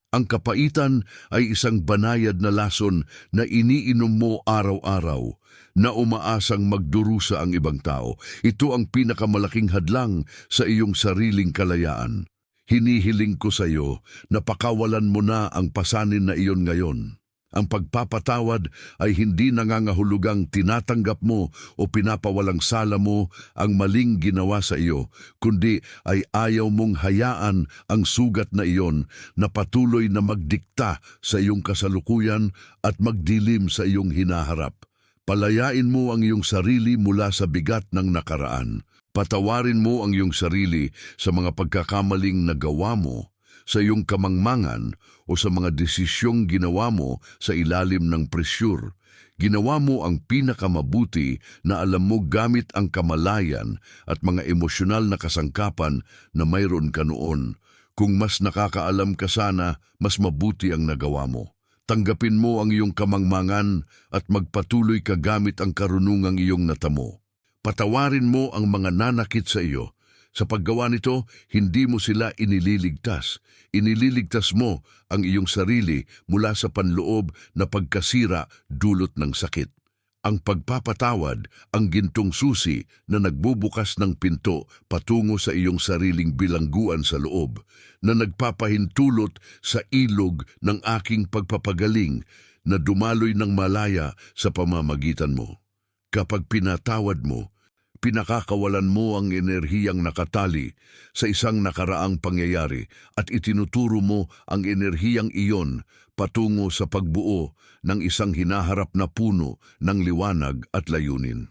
A: Ang kapaitan ay isang banayad na lason na iniinom mo araw-araw, na umaasang magdurusa ang ibang tao. Ito ang pinakamalaking hadlang sa iyong sariling kalayaan. Hinihiling ko sa iyo na pakawalan mo na ang pasanin na iyon ngayon. Ang pagpapatawad ay hindi nangangahulugang tinatanggap mo o pinapawalang sala mo ang maling ginawa sa iyo, kundi ay ayaw mong hayaan ang sugat na iyon na patuloy na magdikta sa iyong kasalukuyan at magdilim sa iyong hinaharap. Palayain mo ang iyong sarili mula sa bigat ng nakaraan. Patawarin mo ang iyong sarili sa mga pagkakamaling nagawa mo, sa iyong kamangmangan o sa mga desisyong ginawa mo sa ilalim ng presyur. Ginawa mo ang pinakamabuti na alam mo gamit ang kamalayan at mga emosyonal na kasangkapan na mayroon ka noon. Kung mas nakakaalam ka sana, mas mabuti ang nagawa mo. Tanggapin mo ang iyong kamangmangan at magpatuloy ka gamit ang karunungang iyong natamo. Patawarin mo ang mga nanakit sa iyo. Sa paggawa nito, hindi mo sila inililigtas. Inililigtas mo ang iyong sarili mula sa panloob na pagkasira dulot ng sakit. Ang pagpapatawad, ang gintong susi na nagbubukas ng pinto patungo sa iyong sariling bilangguan sa loob, na nagpapahintulot sa ilog ng aking pagpapagaling na dumaloy ng malaya sa pamamagitan mo. Kapag pinatawad mo, pinakakawalan mo ang enerhiyang nakatali sa isang nakaraang pangyayari at itinuturo mo ang enerhiyang iyon patungo sa pagbuo ng isang hinaharap na puno ng liwanag at layunin.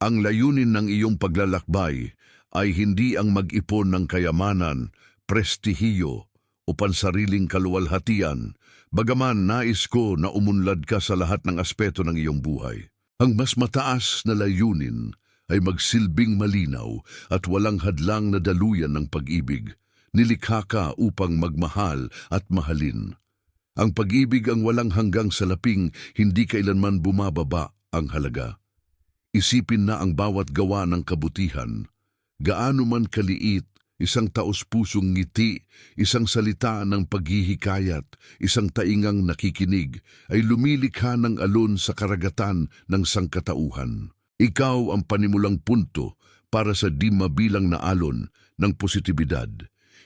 A: Ang layunin ng iyong paglalakbay ay hindi ang mag-ipon ng kayamanan, prestihiyo o pansariling kaluwalhatian, bagaman nais ko na umunlad ka sa lahat ng aspeto ng iyong buhay. Ang mas mataas na layunin ay magsilbing malinaw at walang hadlang na daluyan ng pag-ibig. Nilikha ka upang magmahal at mahalin. Ang pag-ibig ang walang hanggang salaping, hindi kailanman bumababa ang halaga. Isipin na ang bawat gawa ng kabutihan, gaano man kaliit, isang taos-pusong ngiti, isang salita ng paghihikayat, isang taingang nakikinig, ay lumilikha ng alon sa karagatan ng sangkatauhan. Ikaw ang panimulang punto para sa di mabilang na alon ng positibidad.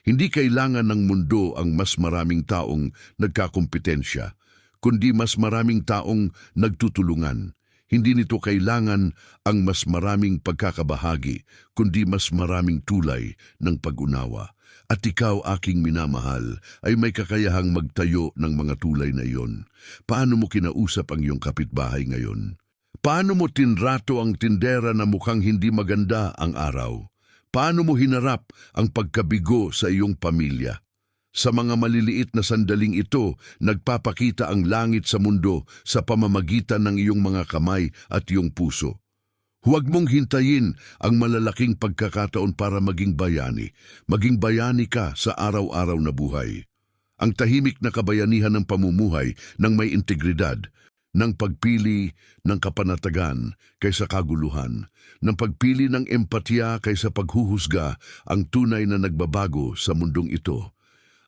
A: Hindi kailangan ng mundo ang mas maraming taong nagkakompetensya, kundi mas maraming taong nagtutulungan. Hindi nito kailangan ang mas maraming pagkakabahagi, kundi mas maraming tulay ng pag-unawa. At ikaw, aking minamahal, ay may kakayahang magtayo ng mga tulay na iyon. Paano mo kinausap ang iyong kapitbahay ngayon? Paano mo tinrato ang tindera na mukhang hindi maganda ang araw? Paano mo hinarap ang pagkabigo sa iyong pamilya? Sa mga maliliit na sandaling ito, nagpapakita ang langit sa mundo sa pamamagitan ng iyong mga kamay at iyong puso. Huwag mong hintayin ang malalaking pagkakataon para maging bayani. Maging bayani ka sa araw-araw na buhay. Ang tahimik na kabayanihan ng pamumuhay ng may integridad, ng pagpili ng kapanatagan kaysa kaguluhan, ng pagpili ng empatya kaysa paghuhusga, ang tunay na nagbabago sa mundong ito.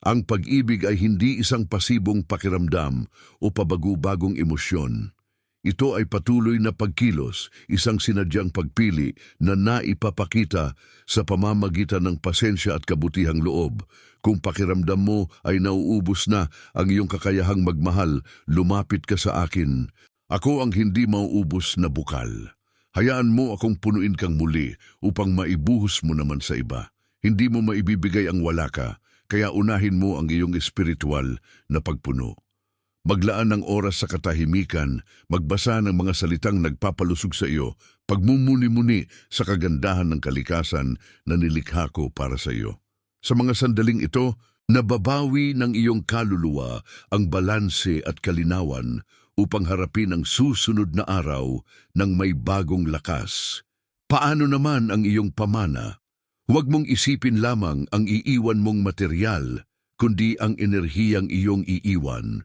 A: Ang pag-ibig ay hindi isang pasibong pakiramdam o pabago-bagong emosyon. Ito ay patuloy na pagkilos, isang sinadyang pagpili na naipapakita sa pamamagitan ng pasensya at kabutihang loob. Kung pakiramdam mo ay nauubos na ang iyong kakayahang magmahal, lumapit ka sa akin. Ako ang hindi mauubos na bukal. Hayaan mo akong punuin kang muli upang maibuhos mo naman sa iba. Hindi mo maibibigay ang wala ka. Kaya unahin mo ang iyong espiritual na pagpuno. Maglaan ng oras sa katahimikan, magbasa ng mga salitang nagpapalusog sa iyo, pagmumuni-muni sa kagandahan ng kalikasan na nilikha ko para sa iyo. Sa mga sandaling ito, nababawi ng iyong kaluluwa ang balanse at kalinawan upang harapin ang susunod na araw ng may bagong lakas. Paano naman ang iyong pamana? Huwag mong isipin lamang ang iiwan mong material, kundi ang enerhiyang iyong iiwan.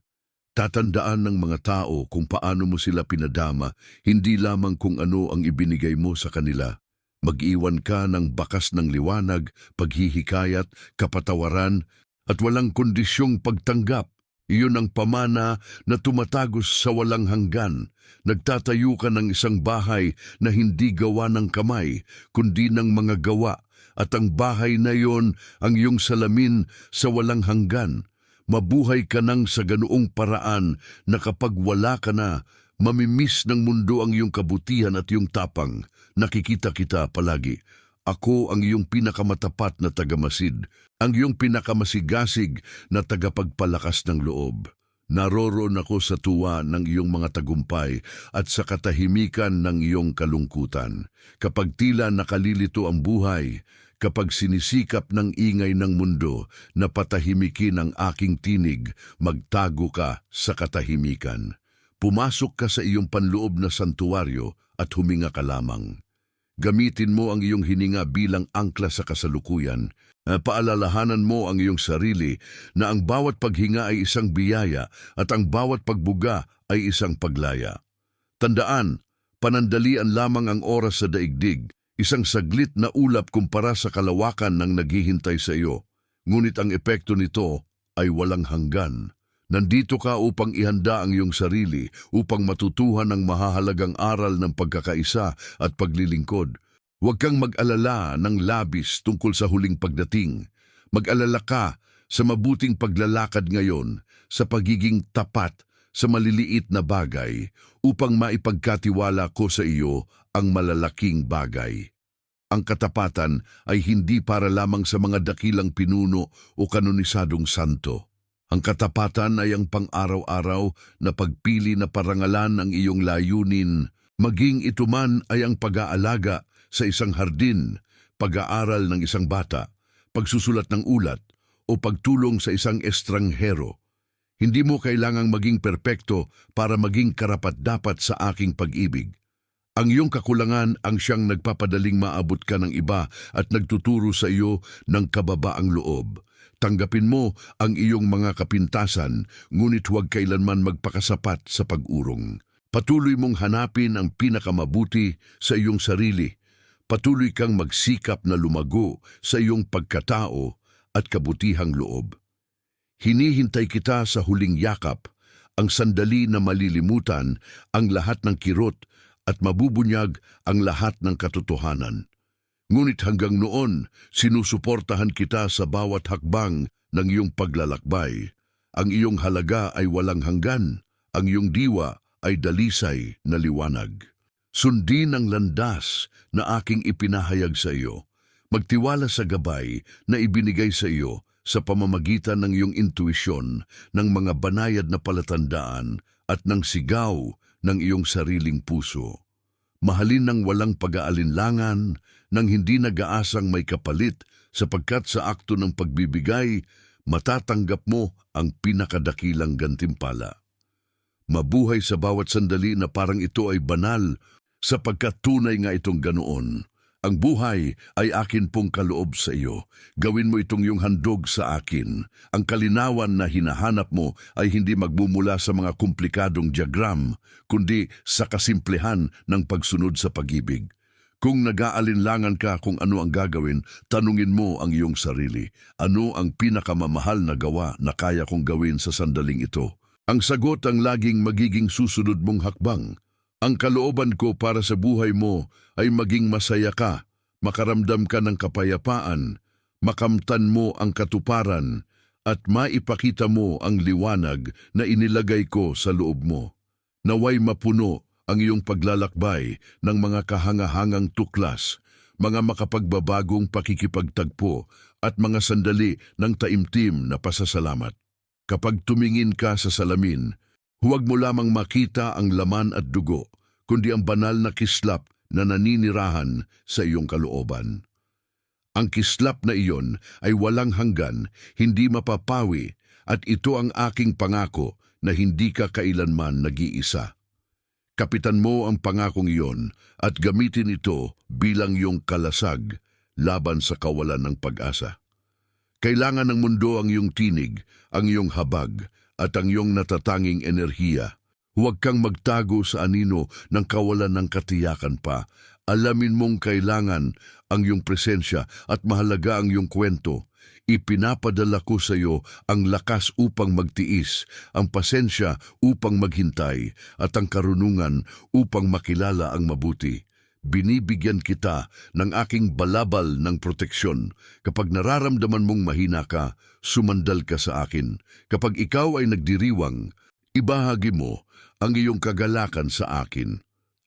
A: Tatandaan ng mga tao kung paano mo sila pinadama, hindi lamang kung ano ang ibinigay mo sa kanila. Mag-iwan ka ng bakas ng liwanag, paghihikayat, kapatawaran, at walang kondisyong pagtanggap. Iyon ang pamana na tumatagos sa walang hanggan. Nagtatayo ka ng isang bahay na hindi gawa ng kamay, kundi ng mga gawa, at ang bahay na iyon ang iyong salamin sa walang hanggan. Mabuhay ka nang sa ganoong paraan na kapag wala ka na, mamimiss ng mundo ang iyong kabutihan at iyong tapang. Nakikita kita palagi. Ako ang iyong pinakamatapat na tagamasid, ang iyong pinakamasigasig na tagapagpalakas ng loob. Naroroon ako sa tuwa ng iyong mga tagumpay at sa katahimikan ng iyong kalungkutan. Kapag tila nakalilito ang buhay, kapag sinisikap ng ingay ng mundo na patahimikin ang aking tinig, magtago ka sa katahimikan. Pumasok ka sa iyong panloob na santuwaryo at huminga ka lamang. Gamitin mo ang iyong hininga bilang angkla sa kasalukuyan. Paalalahanan mo ang iyong sarili na ang bawat paghinga ay isang biyaya at ang bawat pagbuga ay isang paglaya. Tandaan, panandalian lamang ang oras sa daigdig, isang saglit na ulap kumpara sa kalawakan ng naghihintay sa iyo. Ngunit ang epekto nito ay walang hanggan. Nandito ka upang ihanda ang iyong sarili, upang matutuhan ang mahahalagang aral ng pagkakaisa at paglilingkod. Huwag kang mag-alala ng labis tungkol sa huling pagdating. Mag-alala ka sa mabuting paglalakad ngayon, sa pagiging tapat sa maliliit na bagay, upang maipagkatiwala ko sa iyo ang malalaking bagay. Ang katapatan ay hindi para lamang sa mga dakilang pinuno o kanonisadong santo. Ang katapatan ay ang pang-araw-araw na pagpili na parangalan ng iyong layunin, maging ito man ay ang pag-aalaga sa isang hardin, pag-aaral ng isang bata, pagsusulat ng ulat, o pagtulong sa isang estranghero. Hindi mo kailangang maging perpekto para maging karapat-dapat sa aking pag-ibig. Ang iyong kakulangan ang siyang nagpapadaling maabot ka ng iba at nagtuturo sa iyo ng kababaang loob. Tanggapin mo ang iyong mga kapintasan, ngunit huwag kailanman magpakasapat sa pag-urong. Patuloy mong hanapin ang pinakamabuti sa iyong sarili. Patuloy kang magsikap na lumago sa iyong pagkatao at kabutihang loob. Hinihintay kita sa huling yakap, ang sandali na malilimutan ang lahat ng kirot at mabubunyag ang lahat ng katotohanan. Ngunit hanggang noon, sinusuportahan kita sa bawat hakbang ng iyong paglalakbay. Ang iyong halaga ay walang hanggan, ang iyong diwa ay dalisay na liwanag. Sundin ang landas na aking ipinahayag sa iyo. Magtiwala sa gabay na ibinigay sa iyo sa pamamagitan ng iyong intuisyon, ng mga banayad na palatandaan at ng sigaw ng iyong sariling puso. Mahalin ng walang pag-aalinlangan, nang hindi nag-aasang may kapalit, sapagkat sa akto ng pagbibigay, matatanggap mo ang pinakadakilang gantimpala. Mabuhay sa bawat sandali na parang ito ay banal, sapagkat tunay nga itong ganoon. Ang buhay ay akin pong kaloob sa iyo. Gawin mo itong iyong handog sa akin. Ang kalinawan na hinahanap mo ay hindi magmumula sa mga komplikadong diagram, kundi sa kasimplehan ng pagsunod sa pag-ibig. Kung nag-aalinlangan ka kung ano ang gagawin, tanungin mo ang iyong sarili. Ano ang pinakamamahal na gawa na kaya kong gawin sa sandaling ito? Ang sagot ang laging magiging susunod mong hakbang. Ang kalooban ko para sa buhay mo ay maging masaya ka, makaramdam ka ng kapayapaan, makamtan mo ang katuparan, at maipakita mo ang liwanag na inilagay ko sa loob mo. Naway mapuno ang iyong paglalakbay ng mga kahangahangang tuklas, mga makapagbabagong pakikipagtagpo, at mga sandali ng taimtim na pasasalamat. Kapag tumingin ka sa salamin, huwag mo lamang makita ang laman at dugo, kundi ang banal na kislap na naninirahan sa iyong kalooban. Ang kislap na iyon ay walang hanggan, hindi mapapawi, at ito ang aking pangako na hindi ka kailanman nag-iisa. Kapitan mo ang pangakong iyon at gamitin ito bilang iyong kalasag laban sa kawalan ng pag-asa. Kailangan ng mundo ang iyong tinig, ang iyong habag, at ang iyong natatanging enerhiya. Huwag kang magtago sa anino ng kawalan ng katiyakan pa. Alamin mong kailangan ang iyong presensya at mahalaga ang iyong kwento. Ipinapadala ko sa iyo ang lakas upang magtiis, ang pasensya upang maghintay, at ang karunungan upang makilala ang mabuti. Binibigyan kita ng aking balabal ng proteksyon. Kapag nararamdaman mong mahina ka, sumandal ka sa akin. Kapag ikaw ay nagdiriwang, ibahagi mo ang iyong kagalakan sa akin.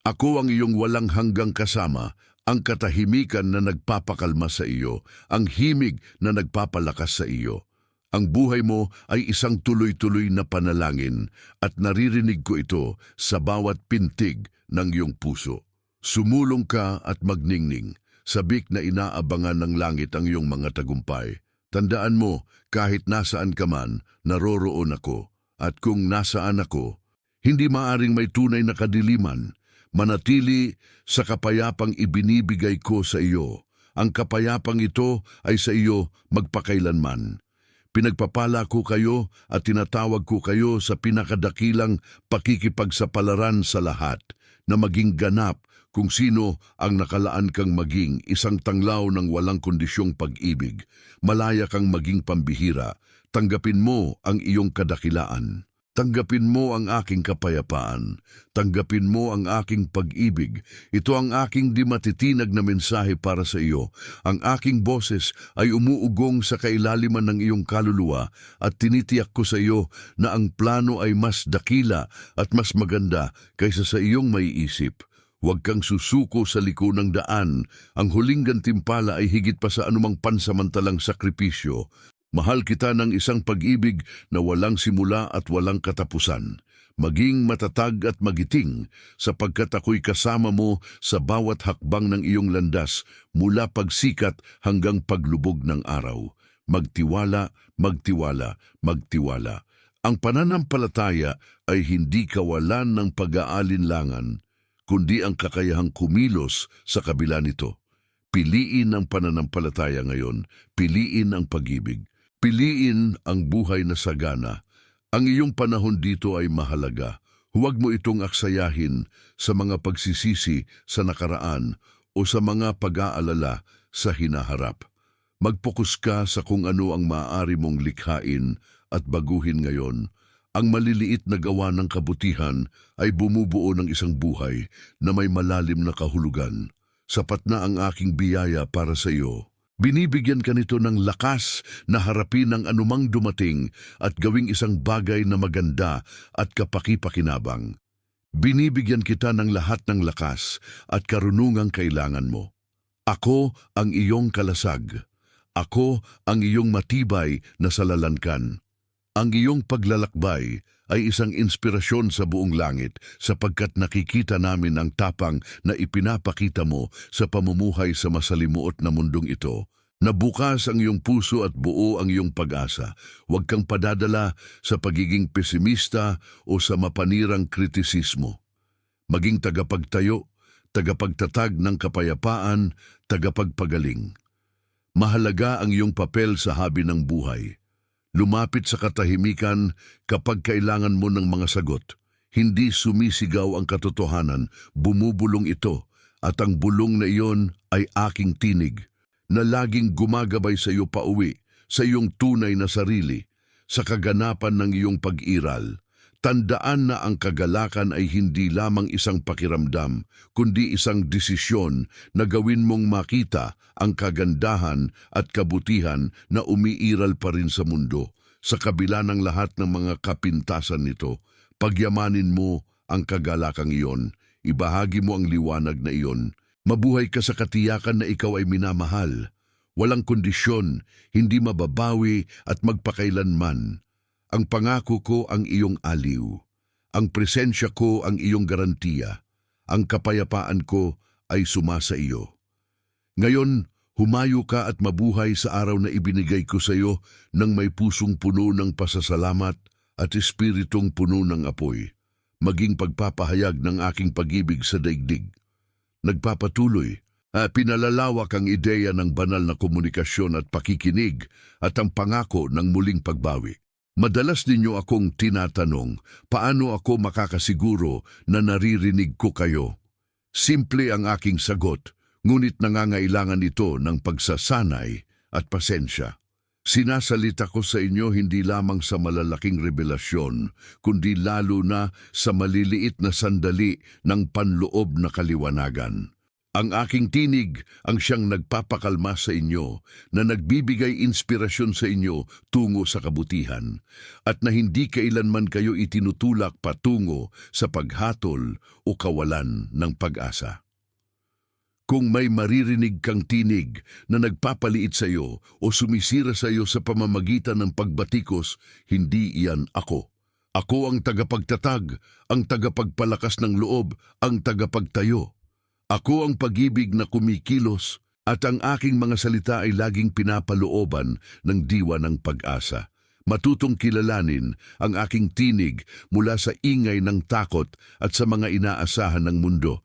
A: Ako ang iyong walang hanggang kasama, ang katahimikan na nagpapakalma sa iyo, ang himig na nagpapalakas sa iyo. Ang buhay mo ay isang tuloy-tuloy na panalangin at naririnig ko ito sa bawat pintig ng iyong puso. Sumulong ka at magningning, sabik na inaabangan ng langit ang iyong mga tagumpay. Tandaan mo, kahit nasaan ka man, naroroon ako. At kung nasaan ako, hindi maaring may tunay na kadiliman. Manatili sa kapayapang ibinibigay ko sa iyo. Ang kapayapang ito ay sa iyo magpakailanman. Pinagpapala ko kayo at tinatawag ko kayo sa pinakadakilang pakikipagsapalaran sa lahat, na maging ganap kung sino ang nakalaan kang maging isang tanglaw ng walang kondisyong pag-ibig. Malaya kang maging pambihira. Tanggapin mo ang iyong kadakilaan. Tanggapin mo ang aking kapayapaan. Tanggapin mo ang aking pag-ibig. Ito ang aking di matitinag na mensahe para sa iyo. Ang aking boses ay umuugong sa kailaliman ng iyong kaluluwa at tinitiyak ko sa iyo na ang plano ay mas dakila at mas maganda kaysa sa iyong maiisip. Huwag kang susuko sa liko ng daan. Ang huling gantimpala ay higit pa sa anumang pansamantalang sakripisyo. Mahal kita ng isang pag-ibig na walang simula at walang katapusan. Maging matatag at magiting sapagkat ako'y kasama mo sa bawat hakbang ng iyong landas mula pagsikat hanggang paglubog ng araw. Magtiwala, magtiwala, magtiwala. Ang pananampalataya ay hindi kawalan ng pag-aalinlangan, kundi ang kakayahang kumilos sa kabila nito. Piliin ang pananampalataya ngayon, piliin ang pag-ibig. Piliin ang buhay na sagana. Ang iyong panahon dito ay mahalaga. Huwag mo itong aksayahin sa mga pagsisisi sa nakaraan o sa mga pag-aalala sa hinaharap. Magpokus ka sa kung ano ang maaari mong likhain at baguhin ngayon. Ang maliliit na gawa ng kabutihan ay bumubuo ng isang buhay na may malalim na kahulugan. Sapat na ang aking biyaya para sa iyo. Binibigyan ka nito ng lakas na harapin ang anumang dumating at gawing isang bagay na maganda at kapaki-pakinabang. Binibigyan kita ng lahat ng lakas at karunungang kailangan mo. Ako ang iyong kalasag. Ako ang iyong matibay na salalankan. Ang iyong paglalakbay ay isang inspirasyon sa buong langit sapagkat nakikita namin ang tapang na ipinapakita mo sa pamumuhay sa masalimuot na mundong ito. Nabukas ang iyong puso at buo ang iyong pag-asa. Huwag kang padadala sa pagiging pesimista o sa mapanirang kritisismo. Maging tagapagtayo, tagapagtatag ng kapayapaan, tagapagpagaling. Mahalaga ang iyong papel sa habi ng buhay. Lumapit sa katahimikan kapag kailangan mo ng mga sagot. Hindi sumisigaw ang katotohanan, bumubulong ito, at ang bulong na iyon ay aking tinig, na laging gumagabay sa iyo pauwi, sa iyong tunay na sarili, sa kaganapan ng iyong pag-iral. Tandaan na ang kagalakan ay hindi lamang isang pakiramdam, kundi isang desisyon na gawin mong makita ang kagandahan at kabutihan na umiiral pa rin sa mundo. Sa kabila ng lahat ng mga kapintasan nito, pagyamanin mo ang kagalakang iyon, ibahagi mo ang liwanag na iyon. Mabuhay ka sa katiyakan na ikaw ay minamahal. Walang kondisyon, hindi mababawi at magpakailanman. Ang pangako ko ang iyong aliw. Ang presensya ko ang iyong garantiya. Ang kapayapaan ko ay sumasa iyo. Ngayon, humayo ka at mabuhay sa araw na ibinigay ko sa iyo nang may pusong puno ng pasasalamat at espiritong puno ng apoy. Maging pagpapahayag ng aking pag-ibig sa daigdig. Nagpapatuloy, pinalalawak ang ideya ng banal na komunikasyon at pakikinig at ang pangako ng muling pagbawi. Madalas ninyo akong tinatanong, paano ako makakasiguro na naririnig ko kayo? Simple ang aking sagot, ngunit nangangailangan ito ng pagsasanay at pasensya. Sinasalita ko sa inyo hindi lamang sa malalaking revelasyon, kundi lalo na sa maliliit na sandali ng panloob na kaliwanagan. Ang aking tinig ang siyang nagpapakalma sa inyo, na nagbibigay inspirasyon sa inyo tungo sa kabutihan, at na hindi kailanman kayo itinutulak patungo sa paghatol o kawalan ng pag-asa. Kung may maririnig kang tinig na nagpapaliit sa iyo o sumisira sa iyo sa pamamagitan ng pagbatikos, hindi iyan ako. Ako ang tagapagtatag, ang tagapagpalakas ng loob, ang tagapagtayo. Ako ang pag-ibig na kumikilos, at ang aking mga salita ay laging pinapalooban ng diwa ng pag-asa. Matutong kilalanin ang aking tinig mula sa ingay ng takot at sa mga inaasahan ng mundo.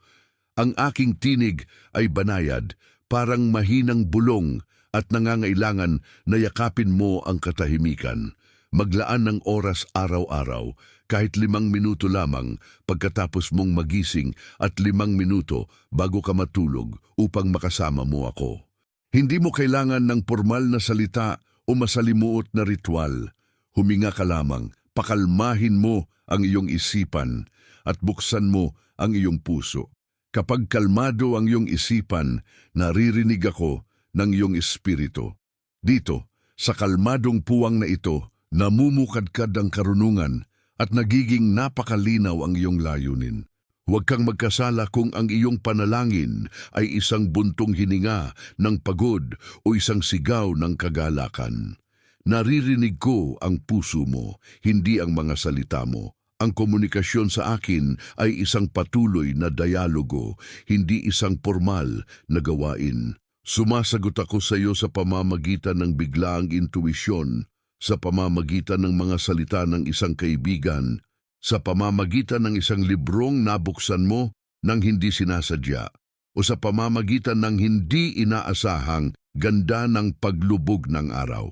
A: Ang aking tinig ay banayad, parang mahinang bulong, at nangangailangan na yakapin mo ang katahimikan. Maglaan ng oras araw-araw, kahit 5 minuto lamang pagkatapos mong magising at 5 minuto bago ka matulog upang makasama mo ako. Hindi mo kailangan ng formal na salita o masalimuot na ritual. Huminga ka lamang, pakalmahin mo ang iyong isipan at buksan mo ang iyong puso. Kapag kalmado ang iyong isipan, naririnig ako ng iyong espiritu. Dito, sa kalmadong puwang na ito, namumukadkad ang karunungan at nagiging napakalinaw ang iyong layunin. Huwag kang magkasala kung ang iyong panalangin ay isang buntong hininga ng pagod o isang sigaw ng kagalakan. Naririnig ko ang puso mo, hindi ang mga salita mo. Ang komunikasyon sa akin ay isang patuloy na dialogo, hindi isang formal na gawain. Sumasagot ako sa iyo sa pamamagitan ng biglaang intuisyon, sa pamamagitan ng mga salita ng isang kaibigan, sa pamamagitan ng isang librong nabuksan mo nang hindi sinasadya, o sa pamamagitan ng hindi inaasahang ganda ng paglubog ng araw.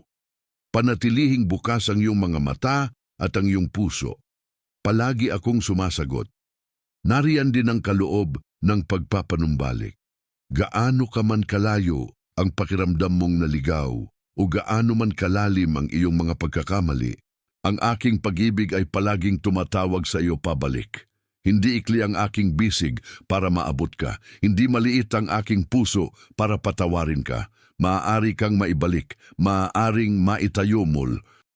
A: Panatilihing bukas ang iyong mga mata at ang iyong puso. Palagi akong sumasagot. Nariyan din ang kaloob ng pagpapanumbalik. Gaano ka man kalayo ang pakiramdam mong naligaw, o gaano man kalalim ang iyong mga pagkakamali, ang aking pag-ibig ay palaging tumatawag sa iyo pabalik. Hindi ikli ang aking bisig para maabot ka, hindi maliit ang aking puso para patawarin ka. Maaari kang maibalik, maaaring maitayo mo